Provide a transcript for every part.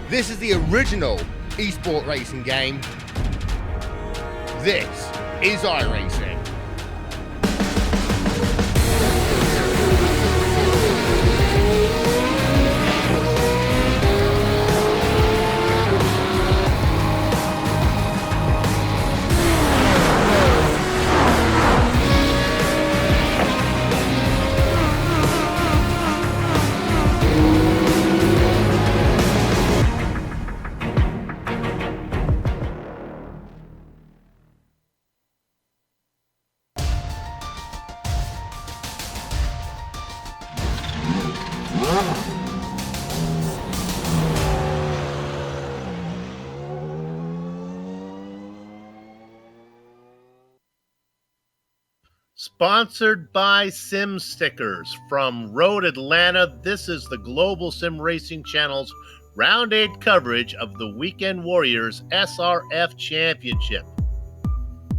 This is the original esport racing game. This is iRacing. Sponsored by Sim Stickers. From Road Atlanta, this is the Global SimRacing Channel's Round 8 coverage of the Weekend Warriors SRF Championship.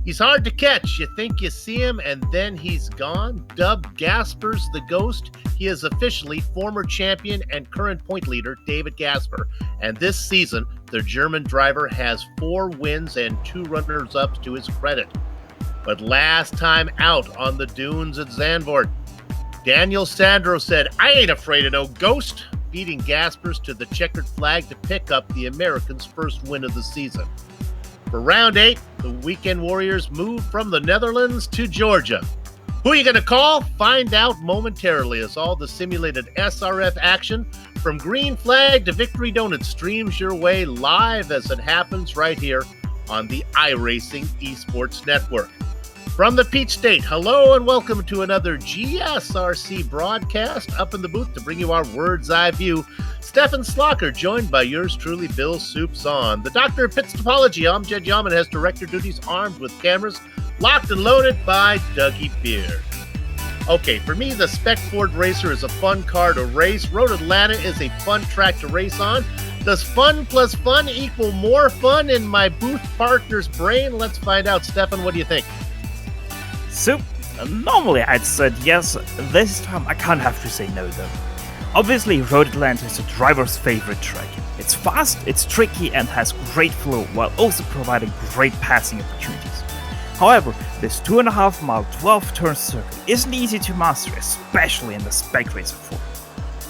He's hard to catch. You think you see him and then he's gone. Dubbed Gaspers the Ghost, he is officially former champion and current point leader David Gasper. And this season, the German driver has 4 wins and 2 runners-ups to his credit. But last time out on the dunes at Zandvoort, Daniel Sandro said, "I ain't afraid of no ghost." beating Gaspers to the checkered flag to pick up the Americans' first win of the season. For round 8, the Weekend Warriors move from the Netherlands to Georgia. Who are you going to call? Find out momentarily as all the simulated SRF action from green flag to victory donut streams your way live as it happens right here on the iRacing Esports Network. From the Peach State, hello and welcome to another GSRC broadcast. Up in the booth to bring you our Word's Eye view, Stefan Slocker, joined by yours truly, Bill Soups on. The Doctor of Pits Topology, Amjad Yaman, has director duties armed with cameras, locked and loaded by Dougie Beard. Okay, for me, the Spec Ford Racer is a fun car to race. Road Atlanta is a fun track to race on. Does fun plus fun equal more fun in my booth partner's brain? Let's find out. Stefan, what do you think? So, normally I'd said yes. This time I can't have to say no though. Obviously, Road Atlanta is a driver's favorite track. It's fast, it's tricky, and has great flow while also providing great passing opportunities. However, this 2.5 mile 12-turn circuit isn't easy to master, especially in the Spec Racer form.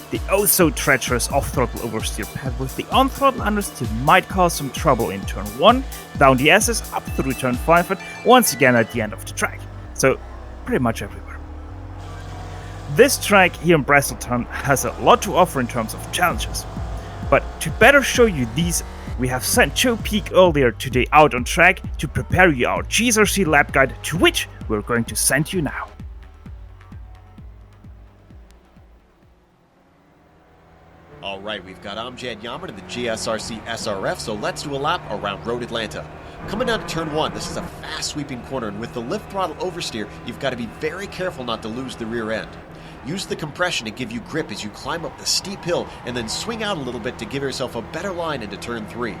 The oh-so-treacherous off-throttle oversteer pad with the on-throttle understeer might cause some trouble in turn 1, down the S's, up through turn 5, and once again at the end of the track. So, pretty much everywhere. This track here in Braselton has a lot to offer in terms of challenges. But to better show you these, we have sent Joe Peak earlier today out on track to prepare you our GSRC lap guide, to which we're going to send you now. All right, we've got Amjad Yaman in the GSRC SRF, so let's do a lap around Road Atlanta. Coming down to turn 1, this is a fast sweeping corner, and with the lift throttle oversteer, you've got to be very careful not to lose the rear end. Use the compression to give you grip as you climb up the steep hill, and then swing out a little bit to give yourself a better line into turn 3.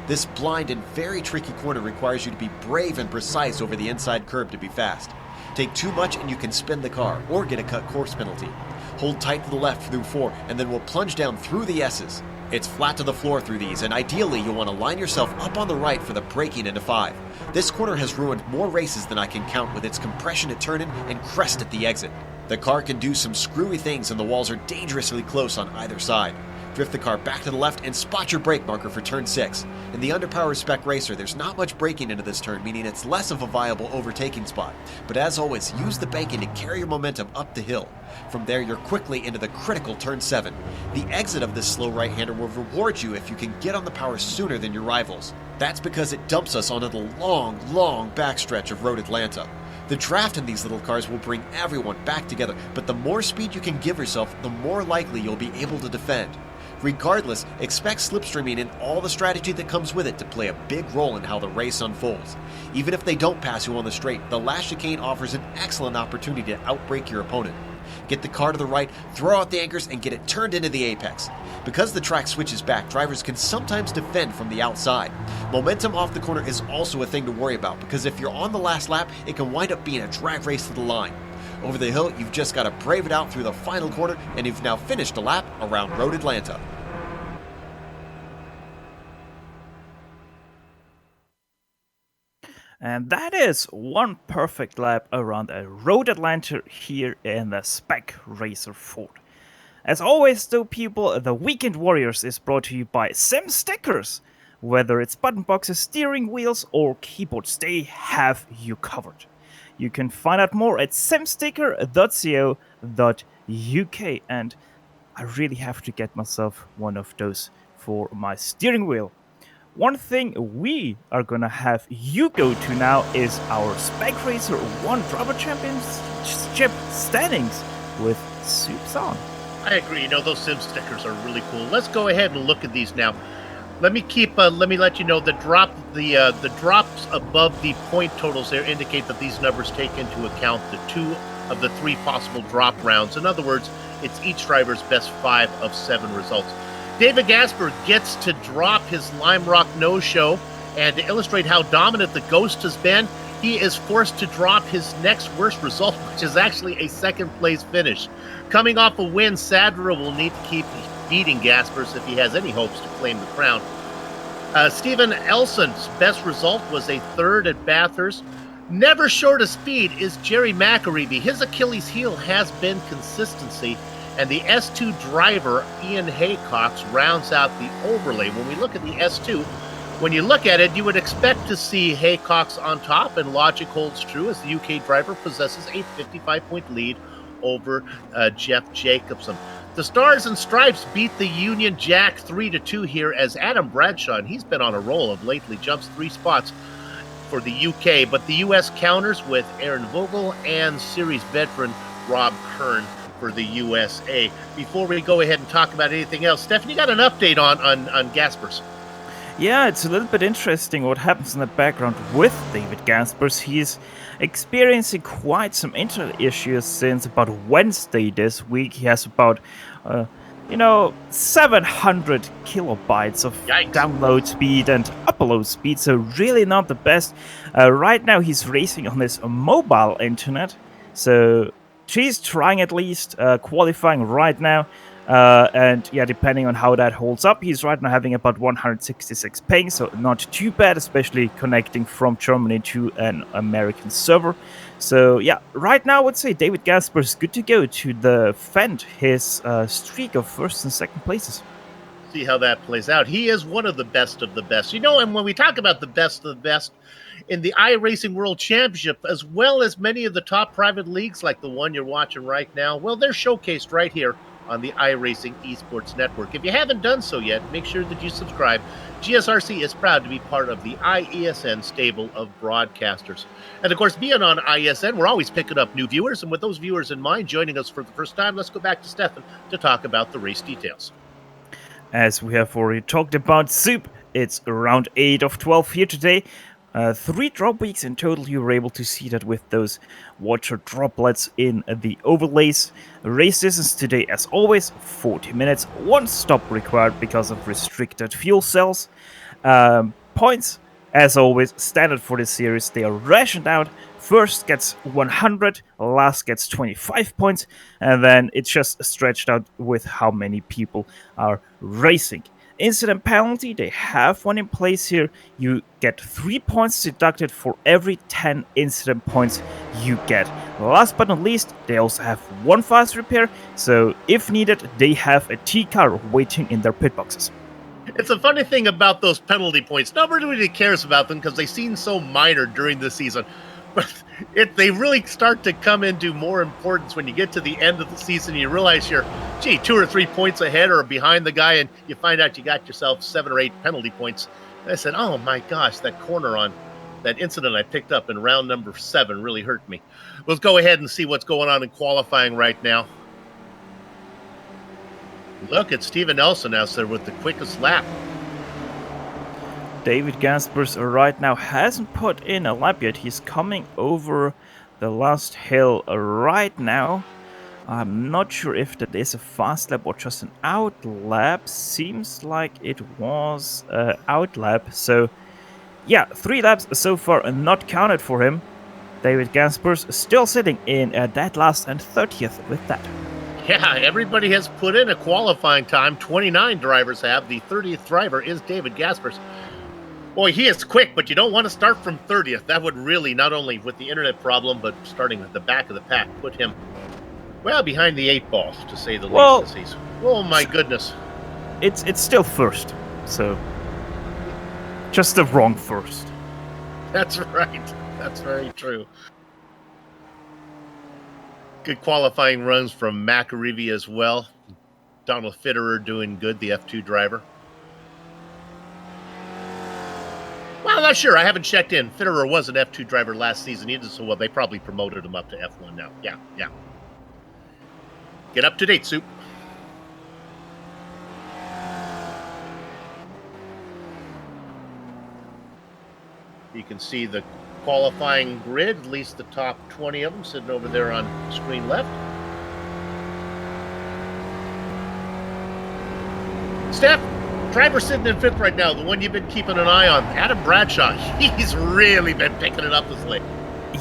This blind and very tricky corner requires you to be brave and precise over the inside curb to be fast. Take too much and you can spin the car, or get a cut course penalty. Hold tight to the left through 4, and then we'll plunge down through the S's. It's flat to the floor through these, and ideally you'll want to line yourself up on the right for the braking into 5. This corner has ruined more races than I can count with its compression at turn-in and crest at the exit. The car can do some screwy things, and the walls are dangerously close on either side. Drift the car back to the left and spot your brake marker for turn 6. In the underpowered Spec Racer, there's not much braking into this turn, meaning it's less of a viable overtaking spot. But as always, use the banking to carry your momentum up the hill. From there, you're quickly into the critical turn 7. The exit of this slow right-hander will reward you if you can get on the power sooner than your rivals. That's because it dumps us onto the long, long backstretch of Road Atlanta. The draft in these little cars will bring everyone back together, but the more speed you can give yourself, the more likely you'll be able to defend. Regardless, expect slipstreaming and all the strategy that comes with it to play a big role in how the race unfolds. Even if they don't pass you on the straight, the last chicane offers an excellent opportunity to outbrake your opponent. Get the car to the right, throw out the anchors, and get it turned into the apex. Because the track switches back, drivers can sometimes defend from the outside. Momentum off the corner is also a thing to worry about, because if you're on the last lap, it can wind up being a drag race to the line. Over the hill, you've just got to brave it out through the final corner, and you've now finished a lap around Road Atlanta. And that is one perfect lap around a Road Atlanta here in the Spec Racer Ford. As always though, people, the Weekend Warriors is brought to you by Sim Stickers. Whether it's button boxes, steering wheels, or keyboards, they have you covered. You can find out more at simsticker.co.uk, and I really have to get myself one of those for my steering wheel. One thing we are gonna have you go to now is our Spec Racer 1 Driver Championship standings with Soups on. I agree. You know, those sim stickers are really cool. Let's go ahead and look at these now. Let me let you know the drops above the point totals there indicate that these numbers take into account the 2 of the 3 possible drop rounds. In other words, it's each driver's best 5 of 7 results. David Gasper gets to drop his Lime Rock no-show, and to illustrate how dominant the Ghost has been, he is forced to drop his next worst result, which is actually a second-place finish. Coming off a win, Sadra will need to keep beating Gaspers if he has any hopes to claim the crown. Stephen Elson's best result was a 3rd at Bathurst. Never short of speed is Jerry McAreeby. His Achilles heel has been consistency, And the S2 driver, Ian Haycox, rounds out the overlay. When we look at the S2, when you look at it, you would expect to see Haycox on top, and logic holds true as the UK driver possesses a 55-point lead over Jeff Jacobson. The Stars and Stripes beat the Union Jack 3-2 here as Adam Bradshaw, and he's been on a roll of lately, jumps 3 spots for the UK, but the US counters with Aaron Vogel and series veteran Rob Kern for the USA. Before we go ahead and talk about anything else, Stefan, you got an update on Gaspers? Yeah, it's a little bit interesting what happens in the background with David Gaspers. He's experiencing quite some internet issues since about Wednesday this week. He has about 700 kilobytes of Yikes. download speed and upload speed, so really not the best. Right now he's racing on his mobile internet, so she's trying at least qualifying right now. And yeah, depending on how that holds up, he's right now having about 166 ping, so not too bad, especially connecting from Germany to an American server. So yeah, right now I would say David Gasper is good to go to defend his streak of first and second places. See how that plays out. He is one of the best of the best. And when we talk about the best of the best in the iRacing World Championship, as well as many of the top private leagues like the one you're watching right now, well, they're showcased right here on the iRacing Esports Network. If you haven't done so yet, make sure that you subscribe. GSRC is proud to be part of the IESN stable of broadcasters. And of course, being on IESN, we're always picking up new viewers. And with those viewers in mind, joining us for the first time, let's go back to Stefan to talk about the race details. As we have already talked about, Soup, it's round 8 of 12 here today. 3 drop weeks in total. You were able to see that with those water droplets in the overlays. Race distance today, as always, 40 minutes. 1 stop required because of restricted fuel cells. Points, as always, standard for this series. They are rationed out. First gets 100, last gets 25 points, and then it's just stretched out with how many people are racing. Incident penalty, they have one in place here. You get 3 points deducted for every 10 incident points you get. Last but not least, they also have 1 fast repair, so if needed, they have a T-car waiting in their pit boxes. It's a funny thing about those penalty points. Nobody really cares about them because they seem so minor during the season. But they really start to come into more importance when you get to the end of the season. You realize you're, 2 or 3 points ahead or behind the guy, and you find out you got yourself 7 or 8 penalty points. And I said, oh my gosh, that corner on that incident I picked up in round number 7 really hurt me. Let's go ahead and see what's going on in qualifying right now. Look at Steven Nelson out there with the quickest lap. David Gaspers right now hasn't put in a lap yet. He's coming over the last hill right now. I'm not sure if that is a fast lap or just an out lap. Seems like it was an out lap. So yeah, 3 laps so far not counted for him. David Gaspers still sitting in dead last and 30th with that. Yeah, everybody has put in a qualifying time. 29 drivers have. The 30th driver is David Gaspers. Boy, he is quick, but you don't want to start from 30th. That would really, not only with the internet problem, but starting at the back of the pack, put him, well, behind the 8 ball, to say the least. Oh, my goodness. It's still first, so just the wrong first. That's right. That's very true. Good qualifying runs from McAreevy as well. Donald Fitterer doing good, the F2 driver. Well, I'm not sure. I haven't checked in. Fitterer was an F2 driver last season. He did so well. They probably promoted him up to F1 now. Yeah. Get up to date, Soup. You can see the qualifying grid, at least the top 20 of them sitting over there on screen left. Steph, driver sitting in 5th right now, the one you've been keeping an eye on, Adam Bradshaw. He's really been picking it up this late.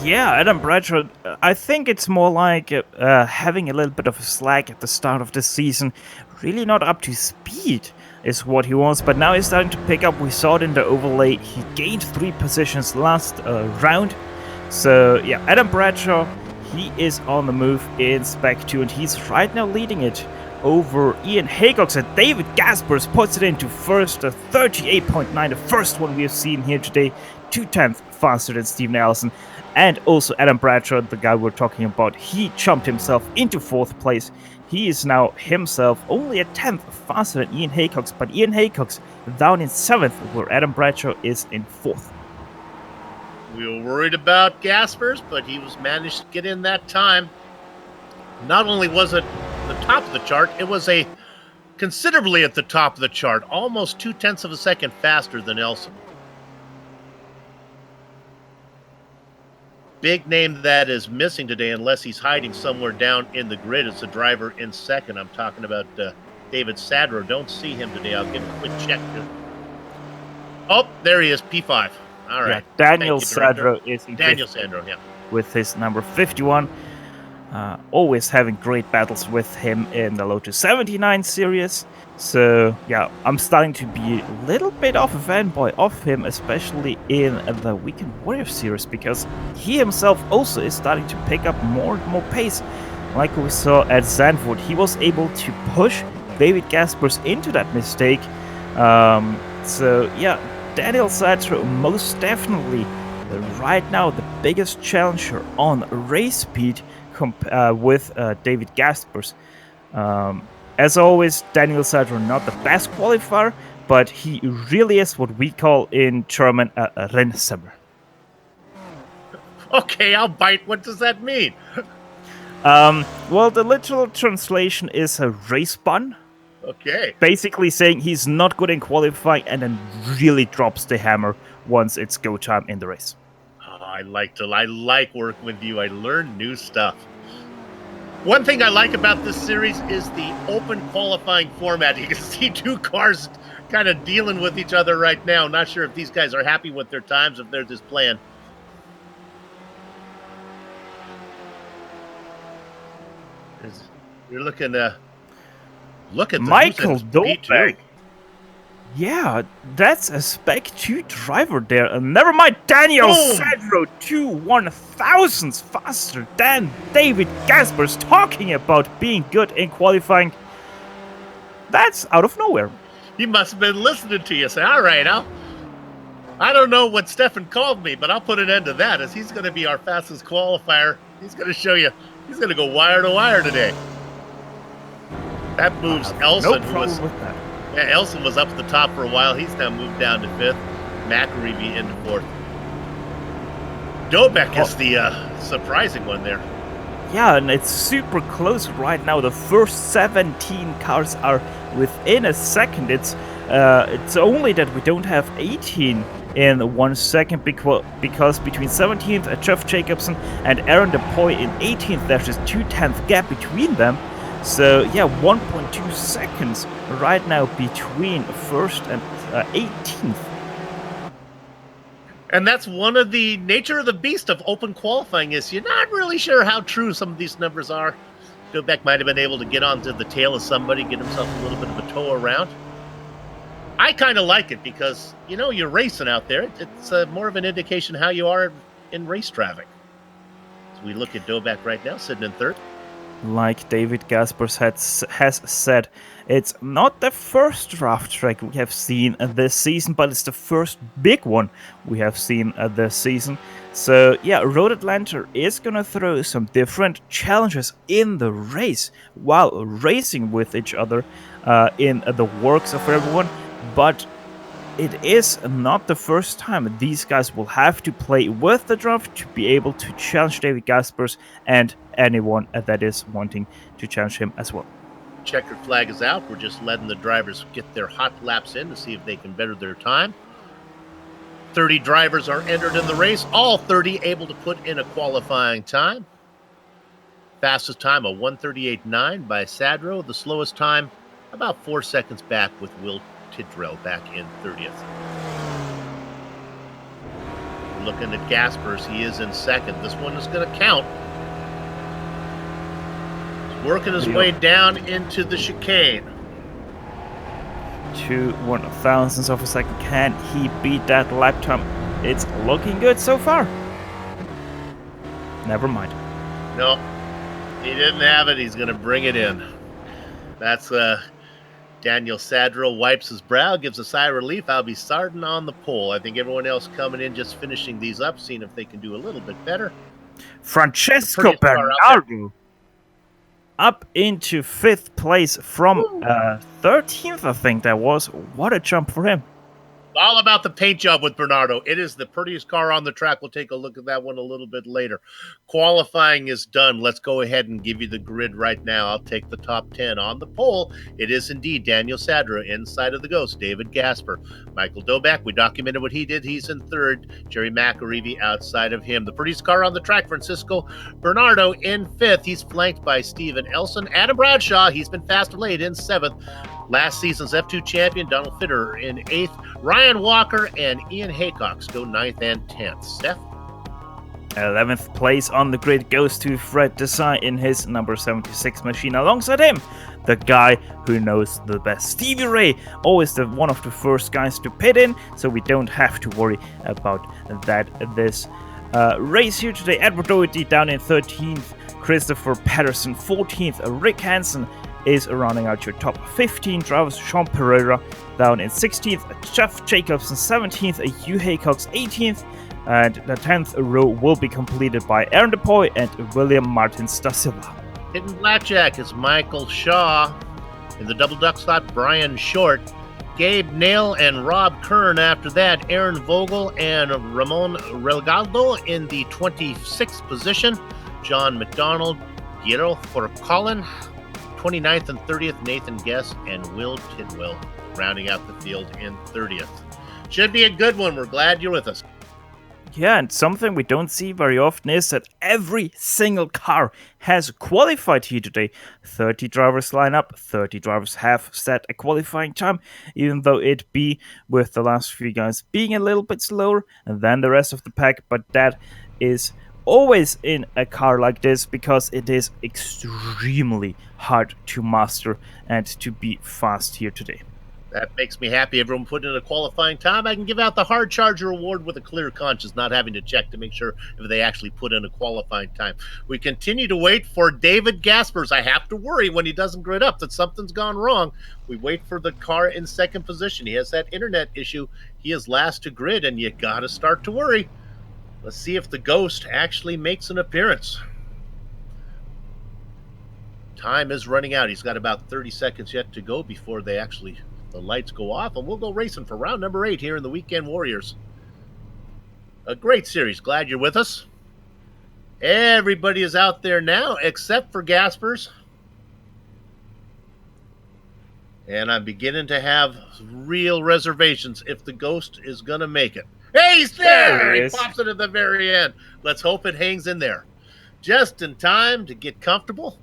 Yeah, Adam Bradshaw, I think it's more like having a little bit of a slack at the start of the season. Really not up to speed is what he was, but now he's starting to pick up. We saw it in the overlay. He gained 3 positions last round. So yeah, Adam Bradshaw, He is on the move in Spec 2, and he's right now leading it over Ian Haycox, and David Gaspers puts it into first, a 38.9, the first one we have seen here today, 2/10 faster than Stephen Allison. And also Adam Bradshaw, the guy we're talking about, he jumped himself into 4th place. He is now himself only a 10th faster than Ian Haycox, but Ian Haycox down in 7th, where Adam Bradshaw is in 4th. We were worried about Gaspers, but he was managed to get in that time. Not only was it the top of the chart, it was a considerably at the top of the chart, almost 0.2 of a second faster than Elson. Big name that is missing today, unless he's hiding somewhere down in the grid. It's a driver in second. I'm talking about David Sadro. Don't see him today. I'll give him a quick check. Oh, there he is, P5. All right. Yeah, Daniel Sadro is in Daniel Sadro, yeah. with his number 51. Always having great battles with him in the Lotus 79 series. So, yeah, I'm starting to be a little bit of a fanboy of him, especially in the Weekend Warrior series, because he himself also is starting to pick up more and more pace. Like we saw at Zandvoort, he was able to push David Gaspers into that mistake. So, yeah, Daniel Sadro most definitely right now the biggest challenger on race speed with David Gaspers. As always, Daniel Sadro not the best qualifier, but he really is what we call in German a Rennsimmer. Okay, I'll bite. What does that mean? Well, the literal translation is a race bun. Okay. Basically saying he's not good in qualifying and then really drops the hammer once it's go time in the race. Oh, I like working with you. I learn new stuff. One thing I like about this series is the open qualifying format. You can see two cars kind of dealing with each other right now. Not sure if these guys are happy with their times, if they're just playing. You're looking to look at the Michael Dolbeck. P2. Yeah, that's a Spec 2 driver there. And never mind, Daniel Sadro 2 1,000ths faster than David Gaspers, talking about being good in qualifying. That's out of nowhere. He must have been listening to you. Say, all right, I don't know what Stefan called me, but I'll put an end to that, as he's going to be our fastest qualifier. He's going to show you. He's going to go wire to wire today. That moves Elson. No problem with that. Yeah, Elson was up at the top for a while. He's now moved down to 5th. McAreevy into 4th. Dobek is the surprising one there. Yeah, and it's super close right now. The first 17 cars are within a second. It's only that we don't have 18 in 1 second, because between 17th Jeff Jacobson and Aaron DePoy in 18th, there's just 0.2 gap between them. So yeah, 1.2 seconds right now between 1st and 18th. And that's one of the nature of the beast of open qualifying, is you're not really sure how true some of these numbers are. Dobek might have been able to get onto the tail of somebody, get himself a little bit of a tow around. I kind of like it because, you know, you're racing out there. It's more of an indication how you are in race traffic. So we look at Dobek right now, sitting in 3rd. Like David Gaspers has said, it's not the first rough track we have seen this season, but it's the first big one we have seen this season. So yeah, Road Atlanta is gonna throw some different challenges in the race while racing with each other in the works of everyone, but it is not the first time these guys will have to play with the draft to be able to challenge David Gaspers and anyone that is wanting to challenge him as well. Checkered flag is out. We're just letting the drivers get their hot laps in to see if they can better their time. 30 drivers are entered in the race, all 30 able to put in a qualifying time. Fastest time, a 1:38.9 by Sadro. The slowest time, about 4 seconds back, with Will Tidrell back in 30th. Looking at Gaspers, he is in 2nd. This one is going to count. He's working his way down into the chicane. 2 1,000ths of a second. Can he beat that lap time? It's looking good so far. Never mind. No, he didn't have it. He's going to bring it in. That's Daniel Sadro wipes his brow, gives a sigh of relief. I'll be starting on the pole. I think everyone else coming in, just finishing these up, seeing if they can do a little bit better. Francesco Bernardo up into 5th place from 13th, I think that was. What a jump for him. All about the paint job with Bernardo. It is the prettiest car on the track. We'll take a look at that one a little bit later. Qualifying is done. Let's go ahead and give you the grid right now. I'll take the top 10. On the pole, it is indeed Daniel Sadra inside of the Ghost. David Gasper. Michael Doback, we documented what he did. He's in 3rd. Jerry McAreevy outside of him. The prettiest car on the track, Francisco Bernardo in 5th. He's flanked by Steven Elson. Adam Bradshaw, he's been fast late in 7th. Last season's F2 champion, Donald Fitter in 8th. Ryan Walker and Ian Haycox go 9th and 10th. Steph? 11th place on the grid goes to Fred Desai in his number 76 machine. Alongside him, the guy who knows the best, Stevie Ray, always one of the first guys to pit in, so we don't have to worry about that this race here today. Edward Doherty down in 13th, Christopher Patterson 14th, Rick Hansen is rounding out your top 15 drivers. Sean Pereira down in 16th, Jeff Jacobson 17th, Hugh Haycox 18th, and the 10th row will be completed by Aaron DePoy and William Martin Stasila. Hitting blackjack is Michael Shaw. In the double duck slot, Brian Short, Gabe Nail and Rob Kern. After that, Aaron Vogel and Ramon Relgaldo in the 26th position. John McDonald, Guillermo Colin, 29th and 30th, Nathan Guest and Will Tidwell rounding out the field in 30th. Should be a good one. We're glad you're with us. Yeah, and something we don't see very often is that every single car has qualified here today. 30 drivers line up, 30 drivers have set a qualifying time, even though it be with the last few guys being a little bit slower than the rest of the pack, but that is always in a car like this because it is extremely hard to master and to be fast here today. That makes me happy. Everyone put in a qualifying time. I can give out the Hard Charger Award with a clear conscience, not having to check to make sure if they actually put in a qualifying time. We continue to wait for David Gaspers. I have to worry when he doesn't grid up that something's gone wrong. We wait for the car in 2nd position. He has that internet issue. He is last to grid, and you got to start to worry. Let's see if the Ghost actually makes an appearance. Time is running out. He's got about 30 seconds yet to go before the lights go off, and we'll go racing for round number 8 here in the Weekend Warriors. A great series. Glad you're with us. Everybody is out there now except for Gaspers. And I'm beginning to have real reservations if the Ghost is going to make it. Hey, he's there! He pops it at the very end. Let's hope it hangs in there. Just in time to get comfortable.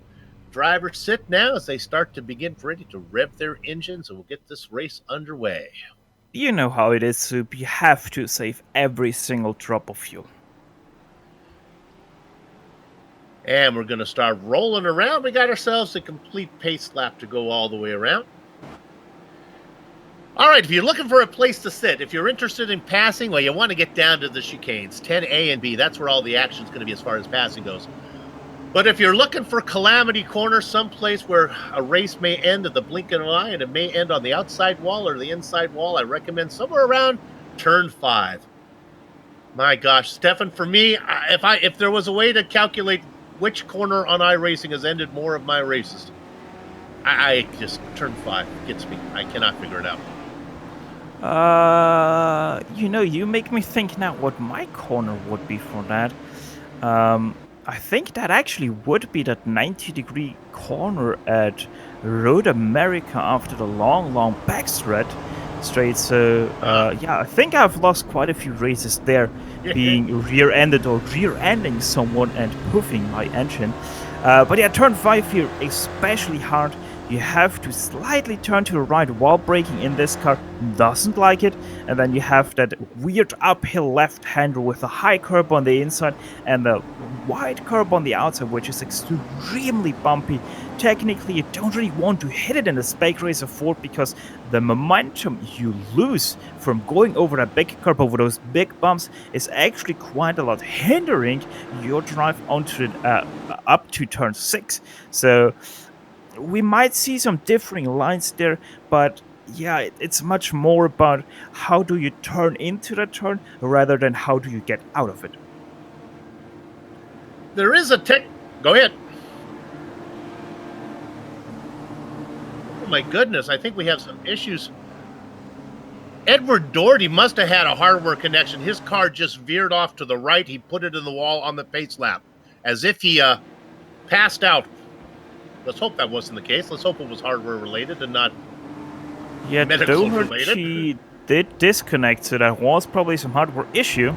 Drivers sit now as they start to begin ready to rev their engines, and we'll get this race underway. You know how it is, Soup. You have to save every single drop of fuel. And we're going to start rolling around. We got ourselves a complete pace lap to go all the way around. All right, if you're looking for a place to sit, if you're interested in passing, well, you want to get down to the chicanes, 10A and B. That's where all the action's going to be as far as passing goes. But if you're looking for Calamity Corner, someplace where a race may end at the blink of an eye and it may end on the outside wall or the inside wall, I recommend somewhere around turn 5. My gosh, Stefan, for me, if there was a way to calculate which corner on iRacing has ended more of my races, I just turn 5 gets me. I cannot figure it out. You make me think now what my corner would be for that. I think that actually would be that 90-degree corner at Road America after the long backstraight. So, I think I've lost quite a few races there, being rear-ended or rear-ending someone and poofing my engine. But yeah, turn 5 here, especially hard. You have to slightly turn to the right while braking in this car. Doesn't like it. And then you have that weird uphill left-hander with a high curb on the inside and the wide curb on the outside, which is extremely bumpy technically you don't really want to hit it in the Spec Racer 4 because the momentum you lose from going over that big curb, over those big bumps, is actually quite a lot, hindering your drive onto the, up to turn 6. So we might see some differing lines there, but yeah, it's much more about how do you turn into that turn rather than how do you get out of it. There is a tech. Go ahead. Oh my goodness, I think we have some issues. Edward Doherty must have had a hardware connection. His car just veered off to the right. He put it in the wall on the pace lap, as if he passed out. Let's hope that wasn't the case. Let's hope it was hardware related and not medical related. Doherty did disconnect, so that was probably some hardware issue.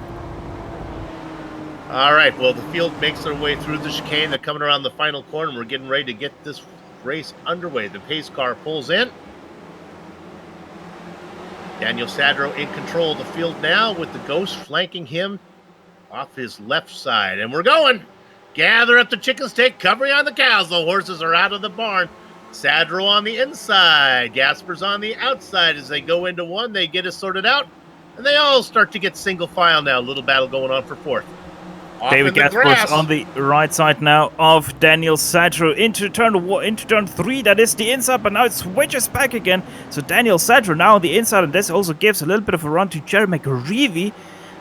All right, well, the field makes their way through the chicane. They're coming around the final corner, and we're getting ready to get this race underway. The pace car pulls in. Daniel Sadro in control of the field now, with the Ghost flanking him off his left side. And we're going. Gather up the chicken steak, covering on the cows. The horses are out of the barn. Sadro on the inside. Gasper's on the outside. As they go into one, they get it sorted out. And they all start to get single file now. A little battle going on for fourth. David Gasper's on the right side now of Daniel Sadro into turn 3. That is the inside, but now it switches back again. So Daniel Sadro now on the inside, and this also gives a little bit of a run to Jerry McReevy,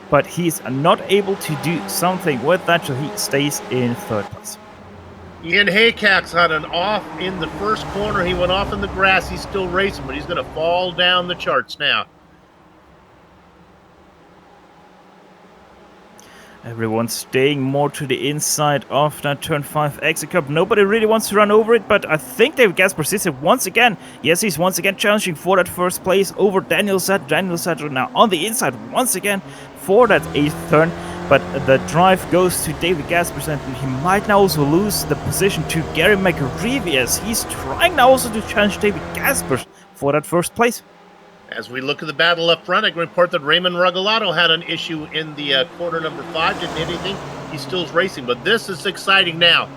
but he's not able to do something with that, so he stays in third place. Ian Haycock's had an off in the first corner. He went off in the grass. He's still racing, but he's going to fall down the charts now. Everyone's staying more to the inside of that turn 5 exit curb. Nobody really wants to run over it, but I think David Gasper sees it once again. Yes, he's once again challenging for that first place over Daniel Sadro. Daniel Sadro now on the inside once again for that 8th turn. But the drive goes to David Gasper, and he might now also lose the position to Gary McReevy, as he's trying now also to challenge David Gasper for that first place. As we look at the battle up front, I can report that Raymond Regalado had an issue in the corner number 5. Didn't hit anything. He still is racing, but this is exciting now.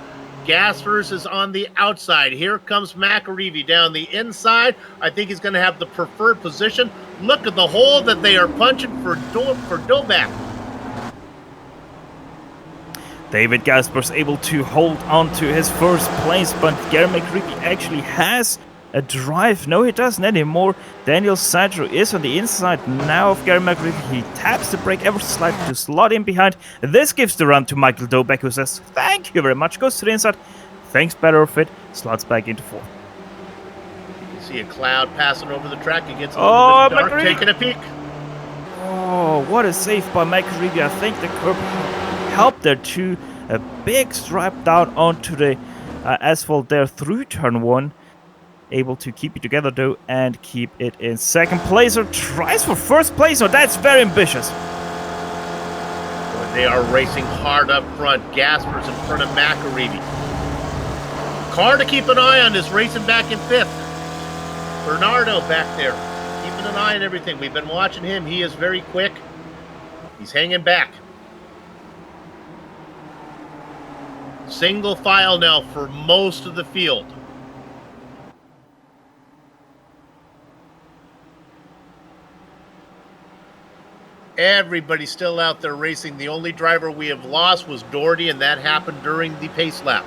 Gaspers is on the outside. Here comes McReevy down the inside. I think he's going to have the preferred position. Look at the hole that they are punching for Doback. David Gasper's able to hold on to his first place, but Gary McReevy actually has a drive. No, he doesn't anymore. Daniel Sadro is on the inside now of Gary McReevy. He taps the brake ever so slightly to slot in behind. This gives the run to Michael Doback, who says, "Thank you very much." Goes to the inside, thanks better of it, slots back into 4th. You can see a cloud passing over the track. It gets a little bit dark, McReevy taking a peek. Oh, what a save by McReevy. I think the curb helped there too. A big stripe down onto the asphalt there through turn 1. Able to keep it together though and keep it in second place, or tries for first place. Oh, that's very ambitious. Boy, they are racing hard up front. Gasper's in front of McReevy. Car to keep an eye on is racing back in 5th. Bernardo back there, keeping an eye on everything. We've been watching him. He is very quick. He's hanging back. Single file now for most of the field. Everybody's still out there racing. The only driver we have lost was Doherty, and that happened during the pace lap.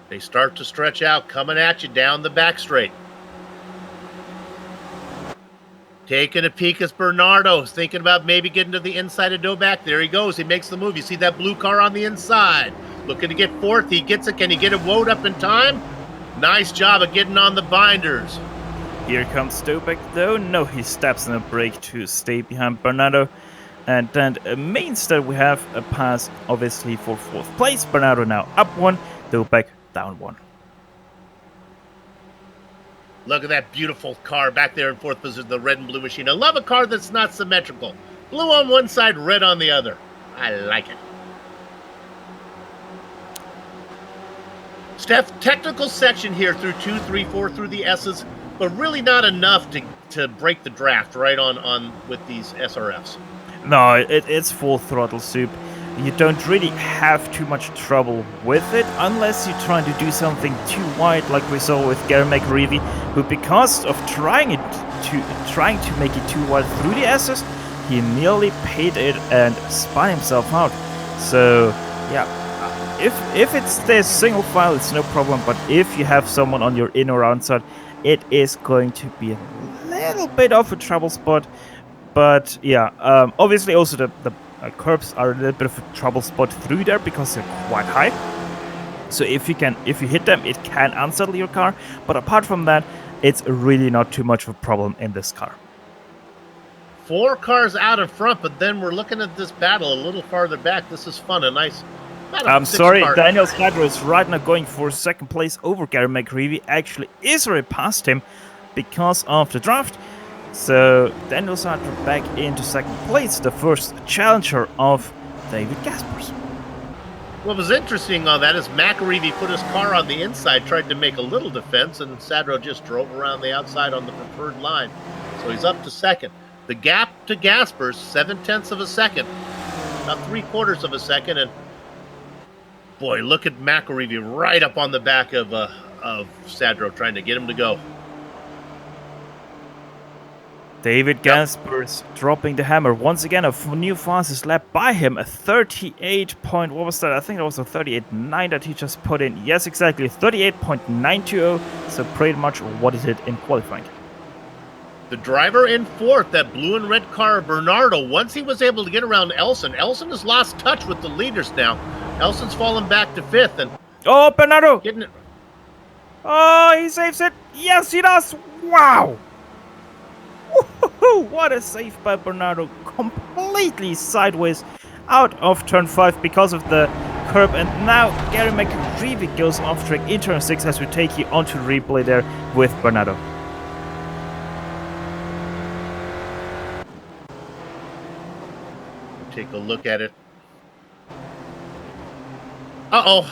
They start to stretch out, coming at you down the back straight. Taking a peek is Bernardo, thinking about maybe getting to the inside of Doback. There he goes. He makes the move. You see that blue car on the inside. Looking to get 4th. He gets it. Can he get it woed up in time? Nice job of getting on the binders. Here comes Doback though. No, he steps in a brake to stay behind Bernardo. And then means that we have a pass, obviously, for 4th place. Bernardo now up 1, Doback down 1. Look at that beautiful car back there in 4th position, the red and blue machine. I love a car that's not symmetrical. Blue on one side, red on the other. I like it. Steph, technical section here through 2, 3, 4 through the S's, but really not enough to break the draft right on with these SRFs. No, it's full throttle soup. You don't really have too much trouble with it unless you're trying to do something too wide, like we saw with Gary McReevy, who, because of trying to make it too wide through the S's, he nearly paid it and spun himself out. So yeah, if it's the single file, it's no problem. But if you have someone on your in or outside, it is going to be a little bit of a trouble spot. But yeah, obviously also the curbs are a little bit of a trouble spot through there because they're quite high. So if you hit them, it can unsettle your car. But apart from that, it's really not too much of a problem in this car. 4 cars out in front, but then we're looking at this battle a little farther back. This is fun. A nice. I'm sorry, Daniel Sadler is right now going for second place over Gary McReevy. Actually, is already past him because of the draft. So Daniel Sadler back into second place, the first challenger of David Gaspers. What was interesting on that is McAreevy put his car on the inside, tried to make a little defense, and Sadro just drove around the outside on the preferred line. So he's up to second. The gap to Gaspers, 0.7 of a second, about 3/4 of a second, and boy, look at McAreevy right up on the back of Sadro, trying to get him to go. David Gaspers dropping the hammer once again. A new fastest lap by him, a 38 point. What was that? I think that was a 38.9 that he just put in. Yes, exactly, 38.920. So pretty much what he did in qualifying. The driver in fourth, that blue and red car, Bernardo, once he was able to get around Elson has lost touch with the leaders now. Elson's fallen back to fifth. And oh, Bernardo! Getting it. Oh, he saves it. Yes, he does. Wow! Woo-hoo-hoo. What a save by Bernardo. Completely sideways out of turn 5 because of the curb. And now Gary McReevy goes off track in turn 6 as we take you onto the replay there with Bernardo. Take a look at it. Uh-oh.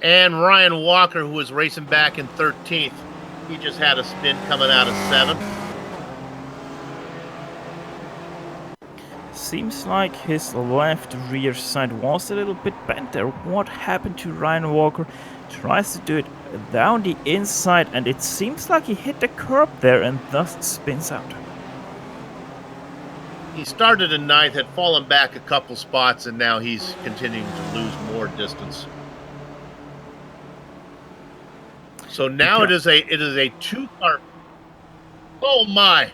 And Ryan Walker, who was racing back in 13th, he just had a spin coming out of 7th. Seems like his left rear side was a little bit bent there. What happened to Ryan Walker? Tries to do it down the inside, and it seems like he hit the curb there and thus spins out. He started in 9th, had fallen back a couple spots, and now he's continuing to lose more distance. So now it is a 2-car. Oh my!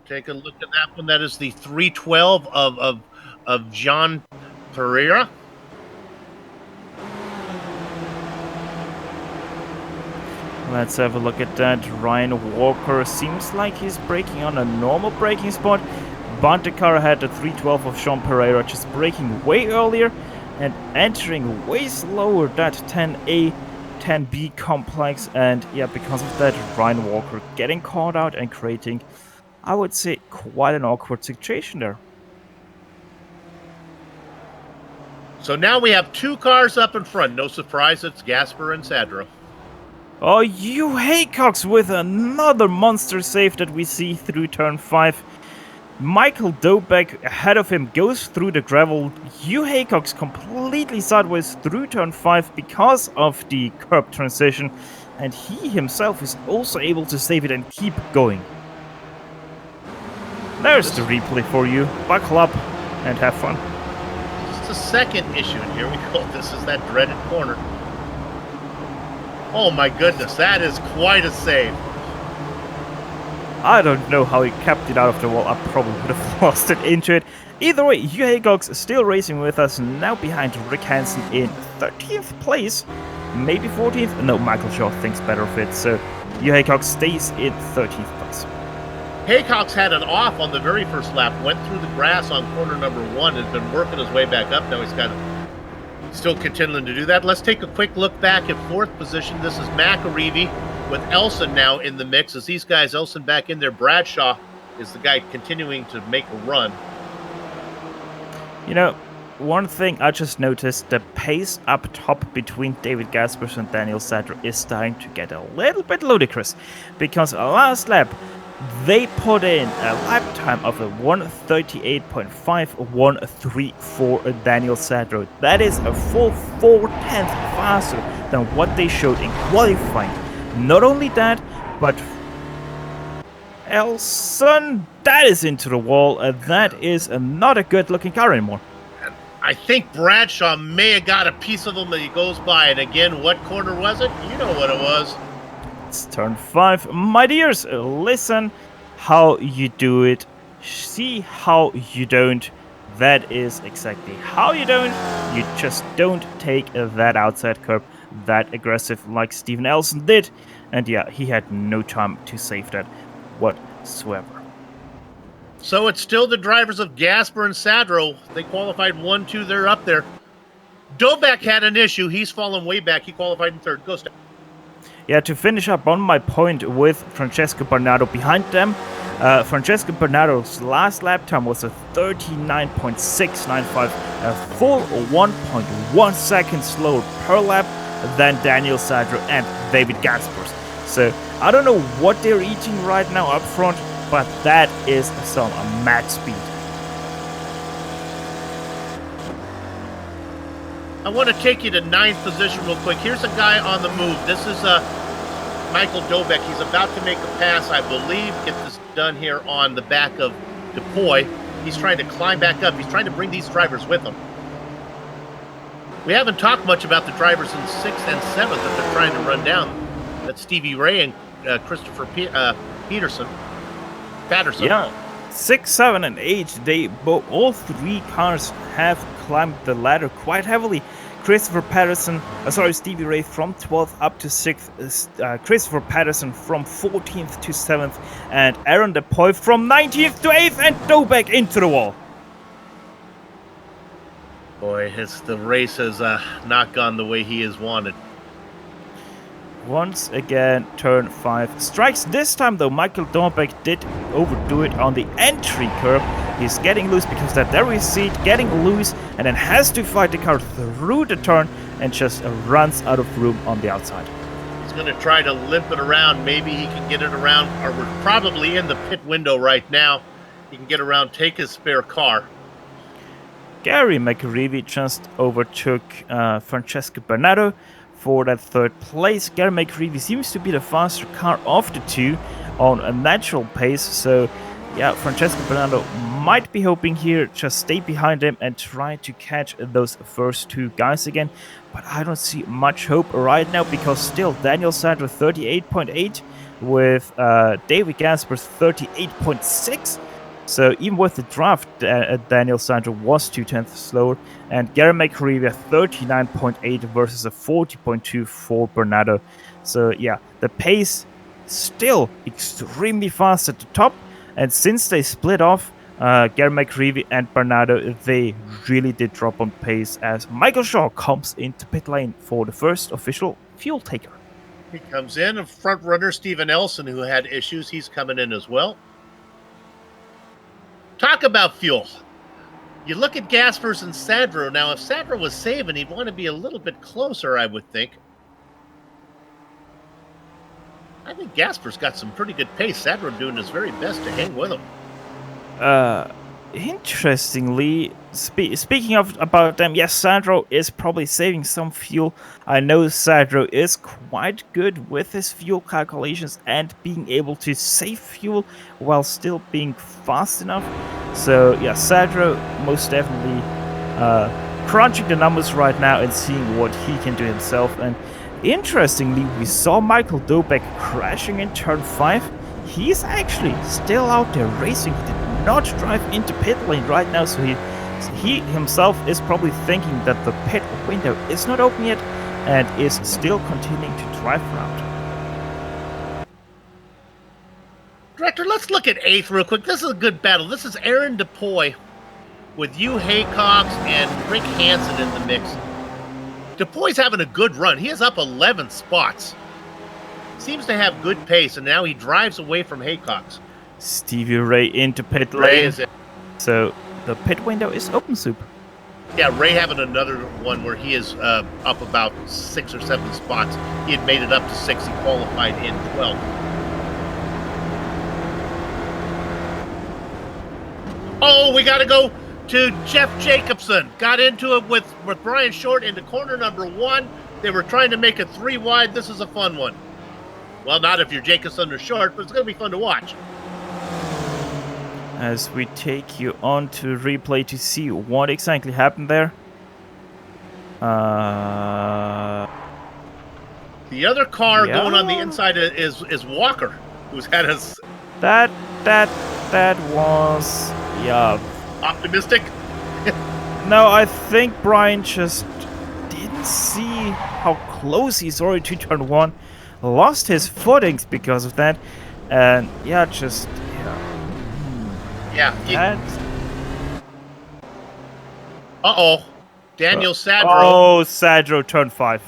Take a look at that one. That is the 312 of John Pereira. Let's have a look at that. Ryan Walker seems like he's braking on a normal braking spot, but the car had the 312 of Sean Pereira just braking way earlier and entering way slower that 10A, 10B complex. And yeah, because of that, Ryan Walker getting caught out and creating, I would say, quite an awkward situation there. So now we have 2 cars up in front. No surprise, it's Gasper and Sadro. Oh, Hugh Haycox with another monster save that we see through turn 5. Michael Dobeck ahead of him goes through the gravel. Hugh Haycox completely sideways through turn 5 because of the curb transition. And he himself is also able to save it and keep going. There's the replay for you. Buckle up and have fun. It's the second issue, and here we go. This is that dreaded corner. Oh my goodness, that is quite a save. I don't know how he kept it out of the wall. I probably would have lost it into it. Either way, Hugh Haycox is still racing with us, now behind Rick Hansen in 13th place. Maybe 14th? No, Michael Shaw thinks better of it, so Hugh Haycox stays in 13th place. Haycox had an off on the very first lap, went through the grass on corner number 1, has been working his way back up. Now he's got still continuing to do that. Let's take a quick look back at 4th position. This is McAreevy with Elson now in the mix. As these guys, Elson back in there, Bradshaw is the guy continuing to make a run. You know, one thing I just noticed, the pace up top between David Gaspers and Daniel Sadler is starting to get a little bit ludicrous, because last lap they put in a lap time of a 1:38.5 for Daniel Sadler. That is a full 4/10 faster than what they showed in qualifying. Not only that, but Elson, that is into the wall. That is not a good looking car anymore. I think Bradshaw may have got a piece of him as he goes by. And again, what corner was it? You know what it was. It's turn 5. My dears, listen how you do it. See how you don't. That is exactly how you don't. You just don't take that outside curb that aggressive like Steven Elson did. And yeah, he had no time to save that whatsoever. So it's still the drivers of Gasper and Sadro. They qualified 1, 2, they're up there. Dobek had an issue. He's fallen way back. He qualified in 3rd. Go, Steph. Yeah, to finish up on my point with Francesco Bernardo behind them, Francesco Bernardo's last lap time was a 39.695, a full 1.1 seconds slower per lap than Daniel Sadler and David Gaspers. So I don't know what they're eating right now up front, but that is some mad speed. I want to take you to 9th position real quick. Here's a guy on the move. This is Michael Dobek. He's about to make a pass, I believe. Get this done here on the back of DePoy. He's trying to climb back up. He's trying to bring these drivers with him. We haven't talked much about the drivers in 6th and 7th that they're trying to run down. That's Stevie Ray and Christopher Patterson. Yeah, 6, 7, and 8. All 3 cars have climbed the ladder quite heavily. Stevie Ray from 12th up to 6th, Christopher Patterson from 14th to 7th, and Aaron DePoy from 19th to 8th, and Dobek into the wall. Boy, the race has not gone the way he has wanted. Once again, turn 5 strikes. This time, though, Michael Dobek did overdo it on the entry curve. He's getting loose because that there is seat, getting loose, and then has to fight the car through the turn and just runs out of room on the outside. He's going to try to limp it around. Maybe he can get it around, or we're probably in the pit window right now. He can get around, take his spare car. Gary McReevy just overtook Francesco Bernardo for that 3rd place. Gary McReevy seems to be the faster car of the 2 on a natural pace, so yeah, Francesco Bernardo might be hoping here, just stay behind him and try to catch those first 2 guys again, but I don't see much hope right now, because still Daniel Sadler 38.8 with David Gaspers 38.6. So even with the draft, Daniel Sadler was 0.2 slower, and Gary McReevy 39.8 versus a 40.2 for Bernardo. So yeah, the pace still extremely fast at the top, and since they split off, Gary McReevy and Bernardo, they really did drop on pace as Michael Shaw comes into pit lane for the first official fuel taker. He comes in, and front runner Steven Elson, who had issues, he's coming in as well. Talk about fuel. You look at Gaspers and Sadro. Now, if Sadro was saving, he'd want to be a little bit closer, I would think. I think Gasper's got some pretty good pace. Sadro doing his very best to hang with him. Interestingly, speaking about them, yes, Sadro is probably saving some fuel. I know Sadro is quite good with his fuel calculations and being able to save fuel while still being fast enough. So yeah, Sadro most definitely crunching the numbers right now and seeing what he can do himself. And interestingly, we saw Michael Dobek crashing in turn 5. He's actually still out there racing. He did not drive into pit lane right now, so he himself is probably thinking that the pit window is not open yet and is still continuing to drive around. Director, let's look at 8th real quick. This is a good battle. This is Aaron DePoy with Hugh Haycox and Rick Hansen in the mix. DePoy's having a good run. He is up 11 spots. Seems to have good pace, and now he drives away from Haycox. Stevie Ray into pit lane. So the pit window is open, Soup. Yeah, Ray having another one where he is up about 6 or 7 spots. He had made it up to 6. He qualified in 12th. Oh, we got to go to Jeff Jacobson. Got into it with Brian Short into corner number 1. They were trying to make it 3 wide. This is a fun one. Well, not if you're Jacobson or Short, but it's going to be fun to watch. As we take you on to replay to see what exactly happened there. The other car going on the inside is Walker, who's had us. That was Optimistic. No, I think Brian just didn't see how close he's already to turn 1, lost his footings because of that, and just. Yeah. Uh-oh. Daniel Sadro. Oh, Sadro turned 5.